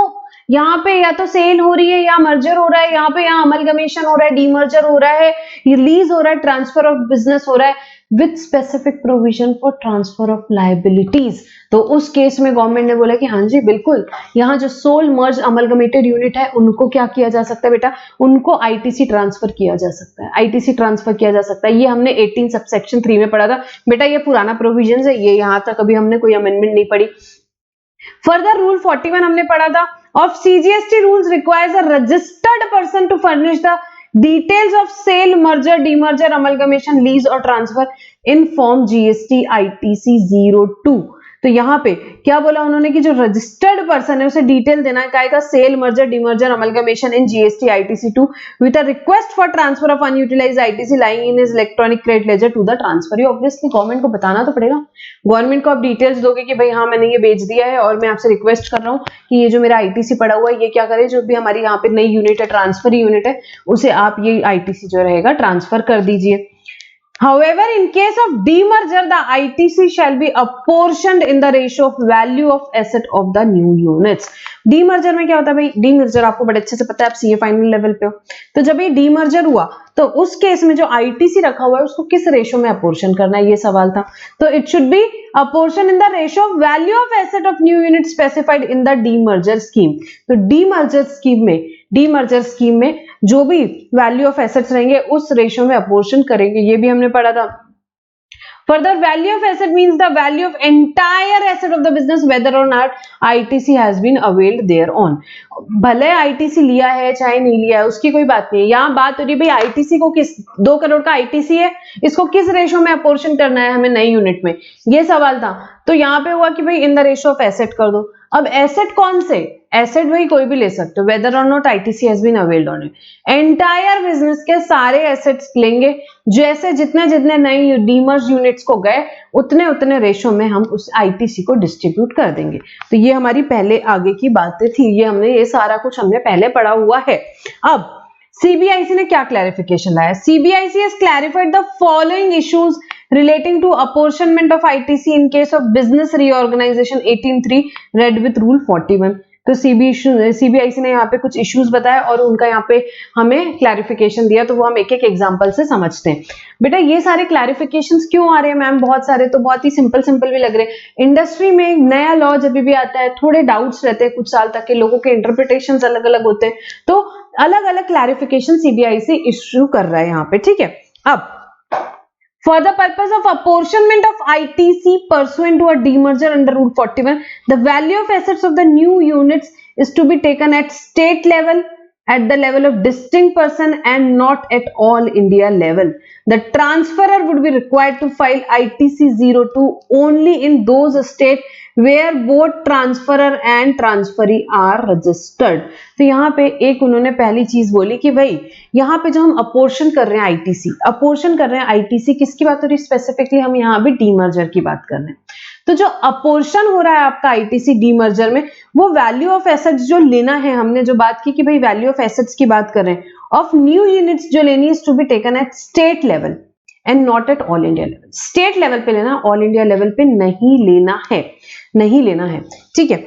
यहाँ पे या तो सेल हो रही है, या मर्जर हो रहा है, यहाँ पे यहाँ अमलगमेशन हो रहा है, डीमर्जर हो रहा है, रिलीज हो रहा है, ट्रांसफर ऑफ बिजनेस हो रहा है with specific provision for transfer of liabilities. तो उस केस में गवर्नमेंट ने बोला कि हाँ जी बिल्कुल, यहाँ जो सोल मर्ज अमलगमेटेड यूनिट है उनको क्या किया जा सकता है बेटा, उनको ITC ट्रांसफर किया जा सकता है, ITC ट्रांसफर किया जा सकता है। ये हमने 18 सबसेक्शन 3 में पढ़ा था बेटा, ये पुराना प्रोविजन है, ये यहाँ तक अभी हमने कोई अमेंडमेंट नहीं पढ़ी। फर्दर रूल 41 हमने पढ़ा था, of CGST rules requires a registered person to furnish the details of sale, merger, demerger, amalgamation, lease और transfer in form GST ITC 02। तो यहाँ पे क्या बोला उन्होंने कि जो रजिस्टर्ड पर्सन है उसे डिटेल देना है, क्या, sale, merger, demerger, amalgamation in GST ITC 2 with a request for transfer of unutilised ITC lying in his electronic credit ledger to the transfer. ये ऑब्वियसली गवर्नमेंट को बताना तो पड़ेगा, गवर्नमेंट को आप डिटेल्स दोगे कि भाई हाँ मैंने ये बेच दिया है और मैं आपसे रिक्वेस्ट कर रहा हूँ कि ये जो मेरा ITC पड़ा हुआ है ये क्या करे, जो भी हमारी यहाँ पे नई यूनिट है, ट्रांसफर यूनिट है, उसे आप ये ITC जो रहेगा ट्रांसफर कर दीजिए। However, in case of demerger, the ITC shall be apportioned in the ratio of value of asset of the new units। Demerger में क्या होता है भाई, डीमर्जर आपको बड़े अच्छे से पता है, आप CA फाइनल लेवल पे हो, तो जब ये डीमर्जर हुआ तो उस केस में जो ITC रखा हुआ है उसको किस रेशो में अपोर्शन करना है, ये सवाल था। तो it should be apportion in the ratio of value of asset of new unit specified in the demerger scheme. तो डीमर्जर स्कीम में जो भी वैल्यू ऑफ एसेट्स रहेंगे उस रेशो में अपोर्शन करेंगे, ये भी हमने पढ़ा था। Further, value of asset means the value of entire asset of the business whether or not ITC has been availed thereon। भले ITC लिया है चाहे नहीं लिया है उसकी कोई बात नहीं है, यहाँ बात हो रही है भाई ITC को किस, 2 करोड़ का ITC है, इसको किस रेशो में अपोर्शन करना है हमें नई यूनिट में, ये सवाल था। तो यहाँ पे हुआ कि भाई in the ratio of asset कर दो। अब एसेट कौन से, एसेट भाई कोई भी ले सकते हो, वेदर और not ITC has been availed on it, entire business के सारे एसेट्स लेंगे, जैसे जितने जितने नई डीमर्ज यूनिट्स को गए उतने उतने रेशो में हम उस ITC को डिस्ट्रीब्यूट कर देंगे। तो ये हमारी पहले आगे की बातें थी, ये हमने ये सारा कुछ हमने पहले पढ़ा हुआ है। अब CBIC ने क्या क्लैरिफिकेशन लाया, CBIC has clarified the following issues relating to apportionment of ITC in case of business reorganization 18(3) read with rule 41. तो सीबीआईसी ने यहाँ पे कुछ इश्यूज बताया और उनका यहाँ पे हमें क्लैरिफिकेशन दिया, तो वो हम एक एक एग्जांपल से समझते हैं। बेटा ये सारे क्लैरिफिकेशंस क्यों आ रहे हैं मैम बहुत सारे, तो बहुत ही सिंपल भी लग रहे हैं। इंडस्ट्री में नया लॉ जब भी आता है थोड़े डाउट्स रहते हैं, कुछ साल तक के लोगों के इंटरप्रिटेशंस अलग अलग होते हैं, तो अलग अलग क्लैरिफिकेशन सीबीआईसी इश्यू कर रहा है यहाँ पे, ठीक है। अब for the purpose of apportionment of ITC pursuant to a demerger under Rule 41, the value of assets of the new units is to be taken at state level, at the level of distinct person and not at all India level. The transferor would be required to file ITC 02 only in those states where both transferor and transferee are registered. तो यहाँ पे एक उन्होंने पहली चीज बोली कि भाई यहाँ पे जो हम अपोर्शन कर रहे हैं आईटीसी किसकी बात हो रही है स्पेसिफिकली, हम यहाँ भी डीमर्जर की बात कर रहे हैं। तो जो अपोर्शन हो रहा है आपका आईटीसी डीमर्जर में, वो वैल्यू ऑफ एसेट्स जो लेना है, हमने जो बात की कि भाई वैल्यू ऑफ एसेट्स की बात कर रहे हैं, ऑफ न्यू यूनिट्स जो लेनी है to be taken at state level and not at all India level. State level पे लेना, ऑल इंडिया लेवल पे नहीं लेना है, ठीक है।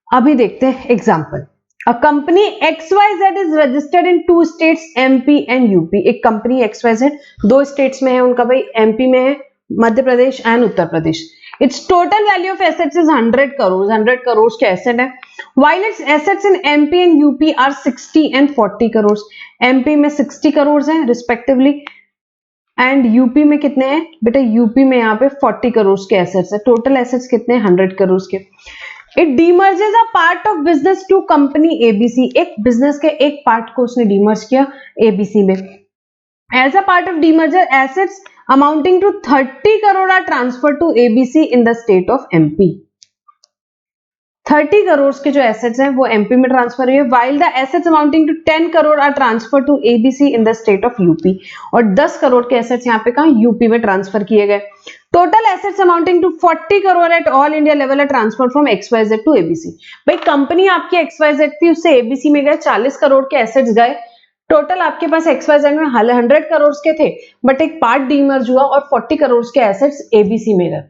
अभी देखते हैं example. A company XYZ is registered in 2 states MP and UP। एक कंपनी XYZ 2 स्टेट्स में है उनका, भाई MP में है, Madhya Pradesh and Uttar Pradesh. Its total value of assets is 100 crore के एसेट है, while its assets in MP and UP are 60 and 40 crore. MP में 60 करोड़ हैं रिस्पेक्टिवली एंड यूपी में कितने हैं बेटा, यूपी में यहाँ पे 40 करोड़ के एसेट्स है। टोटल एसेट्स कितने हैं 100 करोड़ के। It demerges a part of business to company ABC. एक बिजनेस के एक पार्ट को उसने डीमर्ज किया एबीसी में। As a part of demerger assets amounting to 30 crore are transfer to ABC in the state of MP. 30 crore के जो एसेट्स हैं वो एमपी में ट्रांसफर हुए, while the assets amounting to 10 crore are transferred to ABC in the state of UP. और 10 करोड़ के assets यहाँ पे कहाँ यूपी में ट्रांसफर किए गए। Total assets amounting to 40 crore at all India level है transfer from XYZ to ABC। भाई कंपनी आपकी XYZ थी, उससे ABC में गए, 40 करोड़ के एसेट्स गए। टोटल आपके पास XYZ में 100 करोड़ के थे, बट एक पार्ट डीमर्ज हुआ और 40 करोड़ के एसेट्स एबीसी में गए,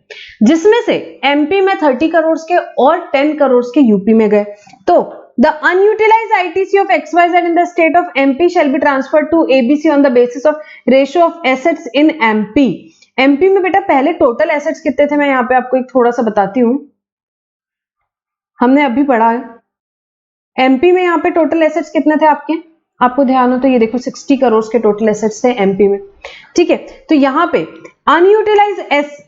जिसमें से एमपी में 30 करोड़ के और 10 करोड़ के यूपी में गए। तो the unutilised ITC of XYZ in the state of MP shall be transferred to ABC on the basis of ratio of assets in MP. MP में बेटा पहले टोटल एसेट्स कितने थे, मैं यहाँ पे आपको एक थोड़ा सा बताती हूँ, हमने अभी पढ़ा है। एमपी में यहाँ पे टोटल एसेट्स कितने थे आपको ध्यान हो तो ये देखो 60 करोड़ के टोटल एसेट्स थे एमपी में, ठीक है। तो यहाँ पे unutilise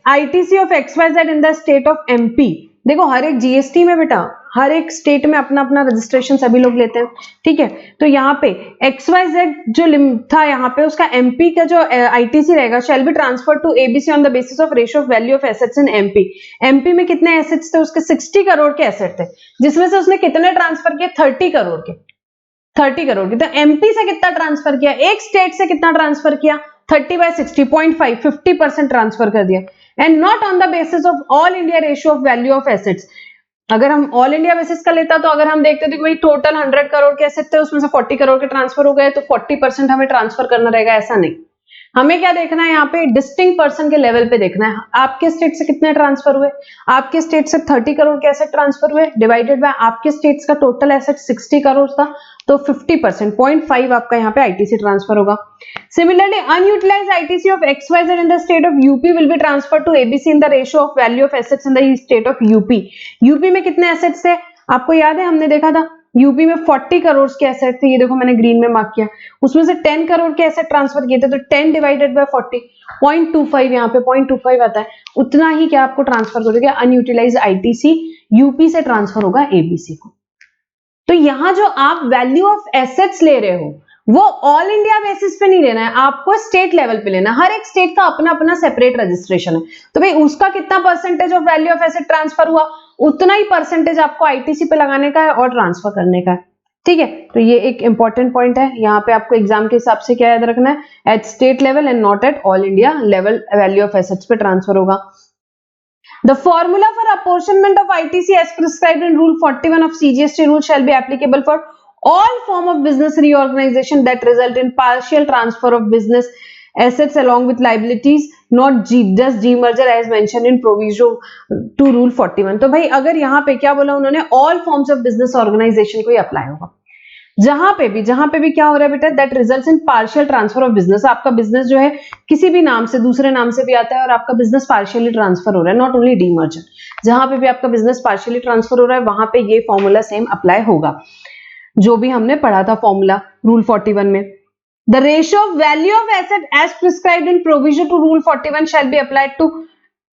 ITC of XYZ in the state of MP, देखो हर एक जीएसटी में बेटा हर एक स्टेट में अपना अपना रजिस्ट्रेशन सभी लोग लेते हैं, ठीक है। तो यहाँ पे XYZ जो था यहाँ पे उसका एमपी का जो आईटीसी रहेगा shall be transfer to ABC on the basis of ratio of value of assets in MP. MP में कितने एसेट्स थे उसके 60 करोड़ के एसेट थे, जिसमें से उसने कितने ट्रांसफर किए 30 करोड़ के। तो एमपी से कितना ट्रांसफर किया, एक स्टेट से कितना ट्रांसफर किया 30/60.5 50% ट्रांसफर कर दिया। And not on the basis of all India ratio of value of assets. अगर हम ऑल इंडिया बेसिस का लेता तो अगर हम देखते थे कि भाई टोटल 100 करोड़ के एसेट थे, उसमें से 40 करोड़ के ट्रांसफर हो गए तो 40% हमें ट्रांसफर करना रहेगा, ऐसा नहीं। हमें क्या देखना है यहाँ पे, डिस्टिंक्ट पर्सन के लेवल पे देखना है। आपके स्टेट से कितने ट्रांसफर हुए, आपके स्टेट से 30 करोड़ के एसेट ट्रांसफर हुए डिवाइडेड बाय आपके स्टेट्स का टोटल एसेट 60 करोड़ था, तो 50% 0.5 आपका यहाँ पे आईटीसी ट्रांसफर होगा। Similarly unutilised ITC of XYZ in the state of UP will be transfer to ABC in the ratio of value of assets in the state of UP. UP में कितने assets थे आपको याद है, हमने देखा था यूपी में 40 करोड़ के एसेट थे, ये देखो मैंने ग्रीन में मार्क किया, उसमें से 10 करोड़ के एसेट ट्रांसफर किए थे, तो 10 डिवाइडेड बाय 40 0.25 यहाँ पे 0.25 आता है, उतना ही क्या आपको ट्रांसफर करोगे अनयूटिलाइज्ड आईटीसी यूपी से ट्रांसफर होगा एबीसी को। तो यहाँ जो आप वैल्यू ऑफ एसेट्स ले रहे हो वो ऑल इंडिया बेसिस पे नहीं लेना है, आपको स्टेट लेवल पे लेना है। हर एक स्टेट का अपना अपना सेपरेट रजिस्ट्रेशन है, तो भाई उसका कितना percentage of value of asset transfer हुआ उतना ही परसेंटेज आपको आईटीसी पे लगाने का है और ट्रांसफर करने का है, ठीक है। तो ये एक इंपॉर्टेंट पॉइंट है, यहाँ पे आपको एग्जाम के हिसाब से क्या याद रखना है, at state level and not at all India level value of assets पे ट्रांसफर होगा। The formula for apportionment of ITC as prescribed in Rule 41 of CGST rule shall be applicable for all form of business reorganization that result in partial transfer of business assets along with liabilities, not just demerger as mentioned in provision to rule 41। तो भाई अगर यहाँ पे क्या बोला उन्होंने, all forms of business organization को ही apply होगा। जहां पे भी क्या हो रहा है बेटा, that results in partial transfer of business. आपका बिजनेस जो है किसी भी नाम से दूसरे नाम से भी आता है और आपका बिजनेस पार्शियली ट्रांसफर हो रहा है, नॉट ओनली डीमर्जर। जहां पे भी आपका बिजनेस पार्शियली ट्रांसफर हो रहा है वहां पे ये फॉर्मूला सेम अप्लाई होगा जो भी हमने पढ़ा था फॉर्मूला रूल 41 में। The ratio of value of asset as prescribed in provision to rule 41 shall be applied to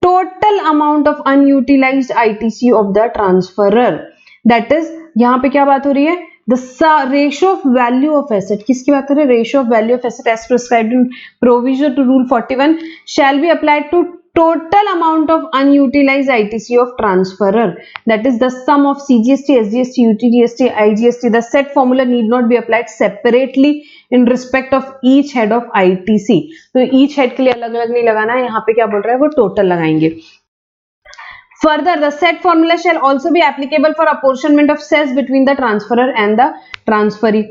total amount of unutilised ITC of the transferor. That is, यहां पे क्या बात हो रही है, the ratio of value of asset, किसकी बात करें, ratio of value of asset as prescribed in provision to rule 41 shall be applied to total amount of unutilized ITC of transferor, that is the sum of CGST, SGST, UTGST, IGST। the said formula need not be applied separately in respect of each head of ITC। तो each head के लिए अलग अलग नहीं लगाना है, यहाँ पे क्या बोल रहा है वो total लगाएंगे। Further, the said formula shall also be applicable for apportionment of cess between the transferor and the transferee।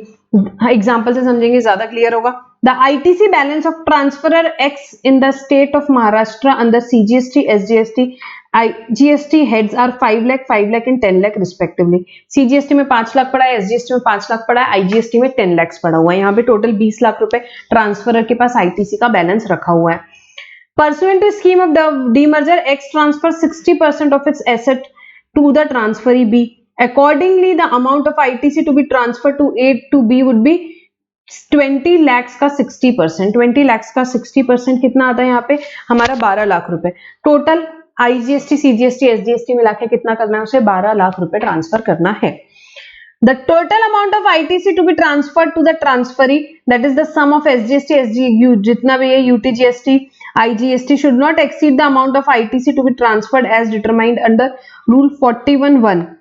Example से समझेंगे ज्यादा क्लियर होगा। The ITC balance of transferor X in the state of Maharashtra under CGST, SGST, IGST heads are 5 lakh, 5 lakh and 10 lakh respectively। CGST में 5 लाख पड़ा है, SGST में 5 लाख पड़ा है, IGST में 10 lakhs पड़ा हुआ है। यहाँ पे टोटल 20 लाख रुपए ट्रांसफरर के पास ITC का बैलेंस रखा हुआ है। Pursuant to scheme of the demerger, X transfers 60% of its asset to the transferee B। Accordingly, the amount of ITC to be transferred to A to B would be 20 lakhs का 60%। 20 lakhs का 60% कितना आता है यहाँ पे हमारा 12 लाख रुपए। Total IGST, CGST, SGST मिला के कितना करना है उसे 12 लाख रुपए ट्रांसफर करना है। The total amount of ITC to be transferred to the transferee, that is the sum of SGST, SGU जितना भी है UTGST, IGST should not exceed the amount of ITC to be transferred as determined under Rule 41(1).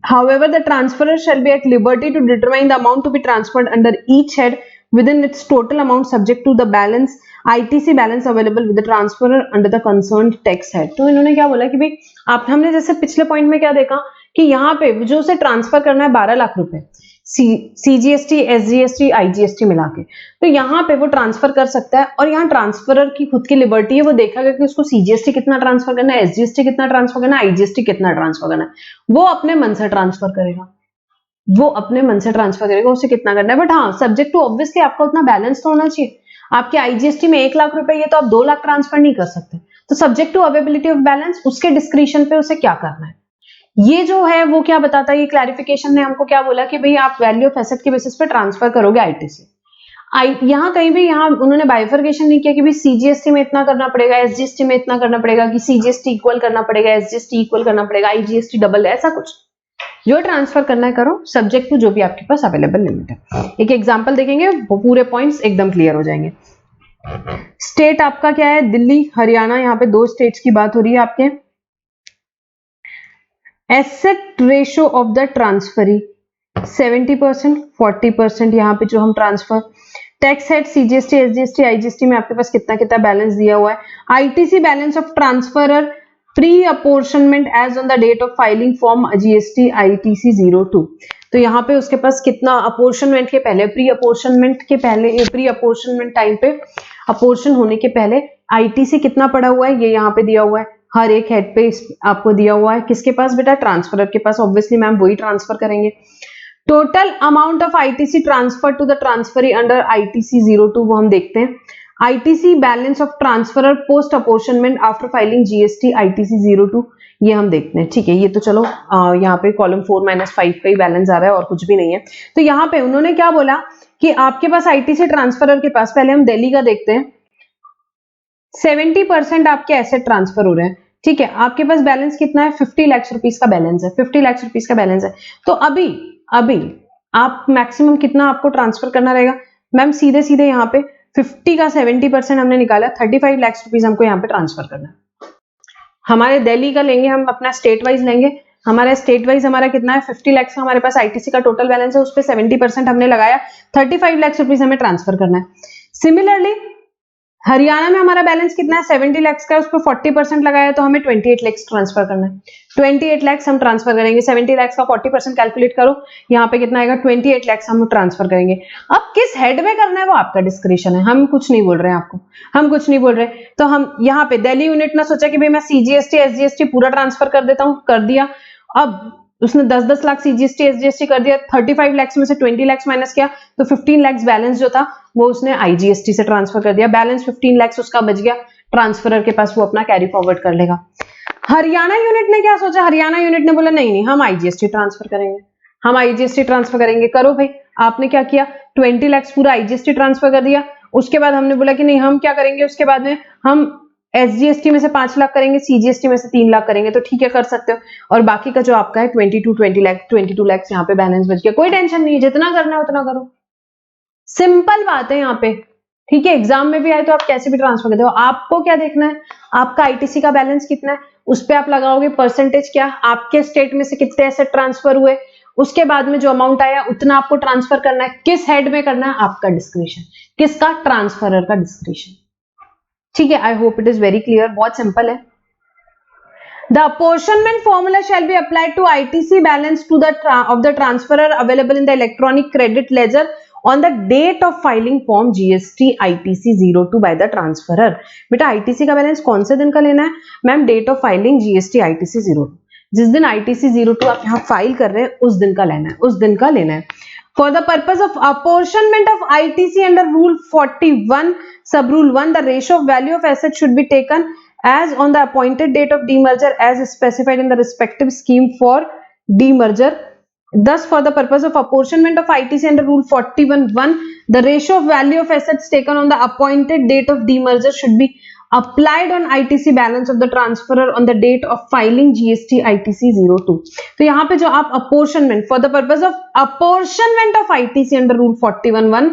However, the transferor shall be at liberty to determine the amount to be transferred under each head within its total amount subject to the balance ITC balance available with the transferor under the concerned tax head। तो इन्होंने क्या बोला कि भाई हमने जैसे पिछले point में क्या देखा कि यहाँ पे जो उसे ट्रांसफर करना है 12 लाख रुपए CGST, SGST, IGST मिला के, तो यहाँ पे वो ट्रांसफर कर सकता है और यहाँ ट्रांसफरर की खुद की लिबर्टी है, वो देखेगा कि उसको CGST कितना ट्रांसफर करना है, SGST कितना ट्रांसफर करना है, IGST कितना ट्रांसफर करना है, वो अपने मन से ट्रांसफर करेगा, उसे कितना करना है। बट हाँ, सब्जेक्ट टू ऑब्वियसली आपका उतना बैलेंस तो होना चाहिए। आपके IGST में 1 लाख रुपए, ये तो आप 2 लाख ट्रांसफर नहीं कर सकते, तो subject to availability of balance, उसके डिस्क्रिप्शन पे उसे क्या करना है ये जो है वो क्या बताता है, ये क्लैरिफिकेशन ने हमको क्या बोला कि भाई आप वैल्यू ऑफ एसेट के बेसिस पे ट्रांसफर करोगे ITC। यहाँ कहीं भी यहाँ उन्होंने बाइफर्केशन नहीं किया कि भाई CGST में इतना करना पड़ेगा, SGST में इतना करना पड़ेगा, कि CGST इक्वल करना पड़ेगा, SGST इक्वल करना पड़ेगा, IGST डबल, ऐसा कुछ। जो ट्रांसफर करना है करो, सब्जेक्ट टू जो भी आपके पास अवेलेबल लिमिट है। एक एग्जाम्पल देखेंगे, वो पूरे पॉइंट्स एकदम क्लियर हो जाएंगे। स्टेट आपका क्या है, दिल्ली, हरियाणा, यहाँ पे 2 स्टेट्स की बात हो रही है आपके। Asset ratio of the transferee 70%, 40% यहाँ पे जो हम transfer. Tax head CGST, SGST, IGST में आपके पास कितना कितना बैलेंस दिया हुआ है। ITC balance of transferor pre apportionment as on the date of filing form GST ITC 02। तो यहाँ पे उसके पास कितना अपॉर्शनमेंट के पहले, प्री अपॉर्शनमेंट टाइम पे अपॉर्शन होने के पहले ITC कितना पड़ा हुआ है, ये यहाँ पे दिया हुआ है। हर एक हेड पे आपको दिया हुआ है, किसके पास बेटा, ट्रांसफरर के पास। ऑब्वियसली मैम वही ट्रांसफर करेंगे। Total amount of ITC transfer to the transferee under ITC 02 वो हम देखते हैं। ITC balance of transferor post apportionment after filing GST ITC 02 ये हम देखते हैं। ठीक है, ये तो चलो यहाँ पे कॉलम 4-5 का ही बैलेंस आ रहा है और कुछ भी नहीं है। तो यहाँ पे उन्होंने क्या बोला कि आपके पास ITC ट्रांसफरर के पास, पहले हम दिल्ली का देखते हैं, 70% आपके एसेट ट्रांसफर हो रहे हैं। ठीक है, आपके पास बैलेंस कितना है, 50 लाख रुपीस का बैलेंस है, 50 लाख रुपीस का बैलेंस है। तो अभी आप मैक्सिमम कितना आपको ट्रांसफर करना रहेगा मैम, सीधे सीधे यहाँ पे 50 का 70% हमने निकाला, 35 लाख रुपीस हमको यहाँ पे ट्रांसफर करना है। हमारे दिल्ली का लेंगे, हम अपना स्टेट वाइज लेंगे, हमारा स्टेट वाइज हमारा कितना है, 50 लाख का हमारे पास ITC का टोटल बैलेंस है, उस पर 70% हमने लगाया, 35 लाख रुपीस हमें ट्रांसफर करना है। सिमिलरली हरियाणा में हमारा बैलेंस कितना है 70 लाख का है, उस पर 40% लगाया तो हमें 28 लाख ट्रांसफर करना है। 28 लाख हम ट्रांसफर करेंगे, 70 लाख का 40% कैलकुलेट करो, यहाँ पे कितना आएगा 28 लाख हम ट्रांसफर करेंगे। अब किस हेड में करना है वो आपका डिस्क्रिप्शन है, हम कुछ नहीं बोल रहे हैं आपको, हम कुछ नहीं बोल रहे। तो हम यहाँ पे दिल्ली यूनिट ने सोचा कि भाई मैं सीजीएसटी एसजीएसटी पूरा ट्रांसफर कर देता हूँ, कर दिया। अब उसने 10-10 लाख सीजीएसटी एसजीएसटी कर दिया, 35 लाख में से 20 लाख माइनस किया तो 15 लाख बैलेंस जो था वो उसने आईजीएसटी से ट्रांसफर कर दिया, बैलेंस 15 लाख उसका बच गया, ट्रांसफरर के पास वो अपना कैरी फॉरवर्ड कर लेगा। हरियाणा यूनिट ने क्या सोचा, हरियाणा यूनिट ने बोला नहीं नहीं हम आईजीएसटी ट्रांसफर करेंगे, हम आईजीएसटी ट्रांसफर करेंगे। करो भाई, आपने क्या किया 20 लाख पूरा आईजीएसटी ट्रांसफर कर दिया। उसके बाद हमने बोला कि नहीं हम क्या करेंगे, उसके बाद में हम एसजीएसटी में से 5 लाख करेंगे, सीजीएसटी में से 3 लाख करेंगे, तो ठीक है कर सकते हो। और बाकी का जो आपका है 22 लाख यहाँ पे बैलेंस बच गया, कोई टेंशन नहीं है, जितना करना है उतना करो, सिंपल बात है यहाँ पे। ठीक है, एग्जाम में भी आए तो आप कैसे भी ट्रांसफर करते हो। आपको क्या देखना है, आपका आईटीसी का बैलेंस कितना है, उस पर आप लगाओगे परसेंटेज क्या, आपके स्टेट में से कितने एसेट ट्रांसफर हुए, उसके बाद में जो अमाउंट आया उतना आपको ट्रांसफर करना है। किस हेड में करना है, आपका डिस्क्रिप्शन, किसका, ट्रांसफरर का डिस्क्रिप्शन। ठीक है, I hope it is very clear, बहुत सिंपल है। The apportionment formula shall be applied to ITC balance to the of the transferor available in the electronic credit ledger on the date of filing form GST ITC 02 by the transferor। बेटा ITC का balance कौन से दिन का लेना है ma'am, date of filing GST ITC 02, जिस दिन ITC 02 आप यहाँ फाइल कर रहे हैं उस दिन का लेना है, उस दिन का लेना है। For the purpose of apportionment of ITC under Rule 41, Sub Rule 1, the ratio of value of asset should be taken as on the appointed date of demerger as specified in the respective scheme for demerger. Thus, for the purpose of apportionment of ITC under Rule 41(1), the ratio of value of assets taken on the appointed date of demerger should be applied on ITC balance of the transferor on the date of filing GST ITC 02। तो यहाँ पे जो आप apportionment, for the purpose of apportionment of ITC under Rule 41(1),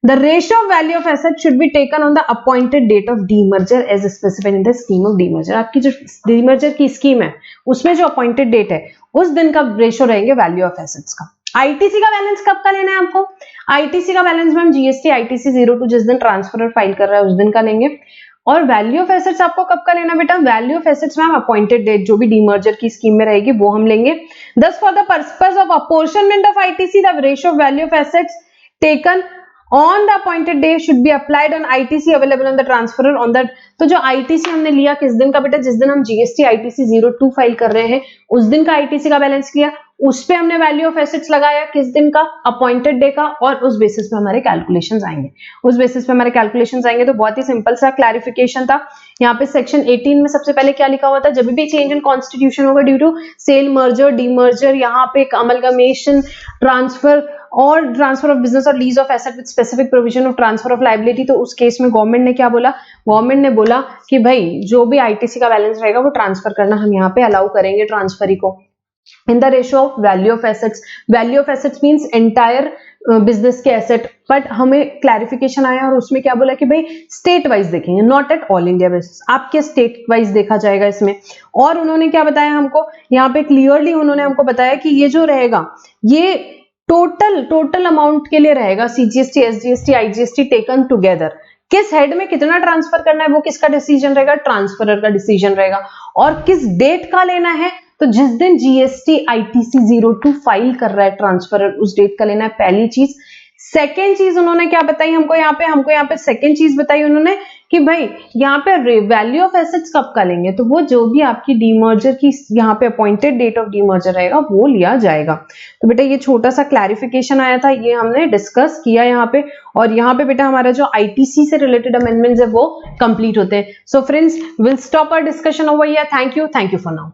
the ratio of value of asset should be taken on the appointed date of demerger as specified in the scheme of demerger। आपकी जो demerger की scheme है उसमें जो appointed date है उस दिन का रेशियो रहेंगे वैल्यू ऑफ एसेट्स का। आईटीसी का बैलेंस कब का लेना है आपको, आईटीसी का बैलेंस मैम जीएसटी आईटीसी 02 जिस दिन ट्रांसफरर फाइल कर रहा है उस दिन का लेंगे। और वैल्यू ऑफ एसेट्स आपको कब का लेना बेटा, value of assets ma'am appointed date जो भी डीमर्जर की स्कीम में रहेगी वो हम लेंगे। दस for the purpose of apportionment of ITC the ratio of value of assets taken on the appointed day should be applied on ITC available on the transferor on the। तो जो ITC हमने लिया किस दिन का बेटा, जिस दिन हम GST ITC 02 फाइल कर रहे हैं उस दिन का ITC का बैलेंस लिया, उस पे हमने वैल्यू ऑफ एसेट्स लगाया किस दिन का, अपॉइंटेड डे का, और उस बेसिस पे हमारे कैलकुलेशंस आएंगे, उस बेसिस पे हमारे कैलकुलेशंस आएंगे। तो बहुत ही सिंपल सा क्लैरिफिकेशन था। यहाँ पे सेक्शन 18 में सबसे पहले क्या लिखा हुआ था, जब भी चेंज इन कॉन्स्टिट्यूशन होगा due to sale, merger, demerger, यहाँ पे अमलगमेशन, ट्रांसफर और ट्रांसफर ऑफ बिजनेस और lease of asset with specific provision of transfer of liability. तो उस केस में गवर्नमेंट ने क्या बोला, गवर्नमेंट ने बोला कि भाई जो भी आईटीसी का बैलेंस रहेगा वो ट्रांसफर करना हम यहाँ पे अलाउ करेंगे ट्रांसफरी को इन the ratio of value of assets. Value of assets means entire business के एसेट, बट हमें क्लैरिफिकेशन आया और उसमें क्या बोला कि भाई स्टेट वाइज देखेंगे, not at all India basis, आपके स्टेट वाइज देखा जाएगा इसमें। और उन्होंने क्या बताया हमको, यहाँ पे क्लियरली उन्होंने हमको बताया कि ये जो रहेगा ये टोटल अमाउंट के लिए रहेगा, CGST, SGST, IGST taken together. किस हेड में कितना ट्रांसफर करना है वो किसका डिसीजन रहेगा, ट्रांसफरर का डिसीजन रहेगा। और किस डेट का लेना है, तो जिस दिन जीएसटी आईटीसी 02 फाइल कर रहा है ट्रांसफरर उस डेट का लेना है, पहली चीज। सेकेंड चीज उन्होंने क्या बताई हमको यहाँ पे सेकेंड चीज बताई उन्होंने कि भाई यहाँ पे वैल्यू ऑफ एसेट्स कब का लेंगे, तो वो जो भी आपकी डीमर्जर की यहाँ पे अपॉइंटेड डेट ऑफ डीमर्जर रहेगा वो लिया जाएगा। तो बेटा ये छोटा सा क्लैरिफिकेशन आया था, ये हमने डिस्कस किया यहाँ पे। और यहाँ पे बेटा हमारा जो आईटीसी से रिलेटेड अमेंडमेंट्स है वो कंप्लीट होते हैं। So friends, will stop our discussion over here. Thank you for now.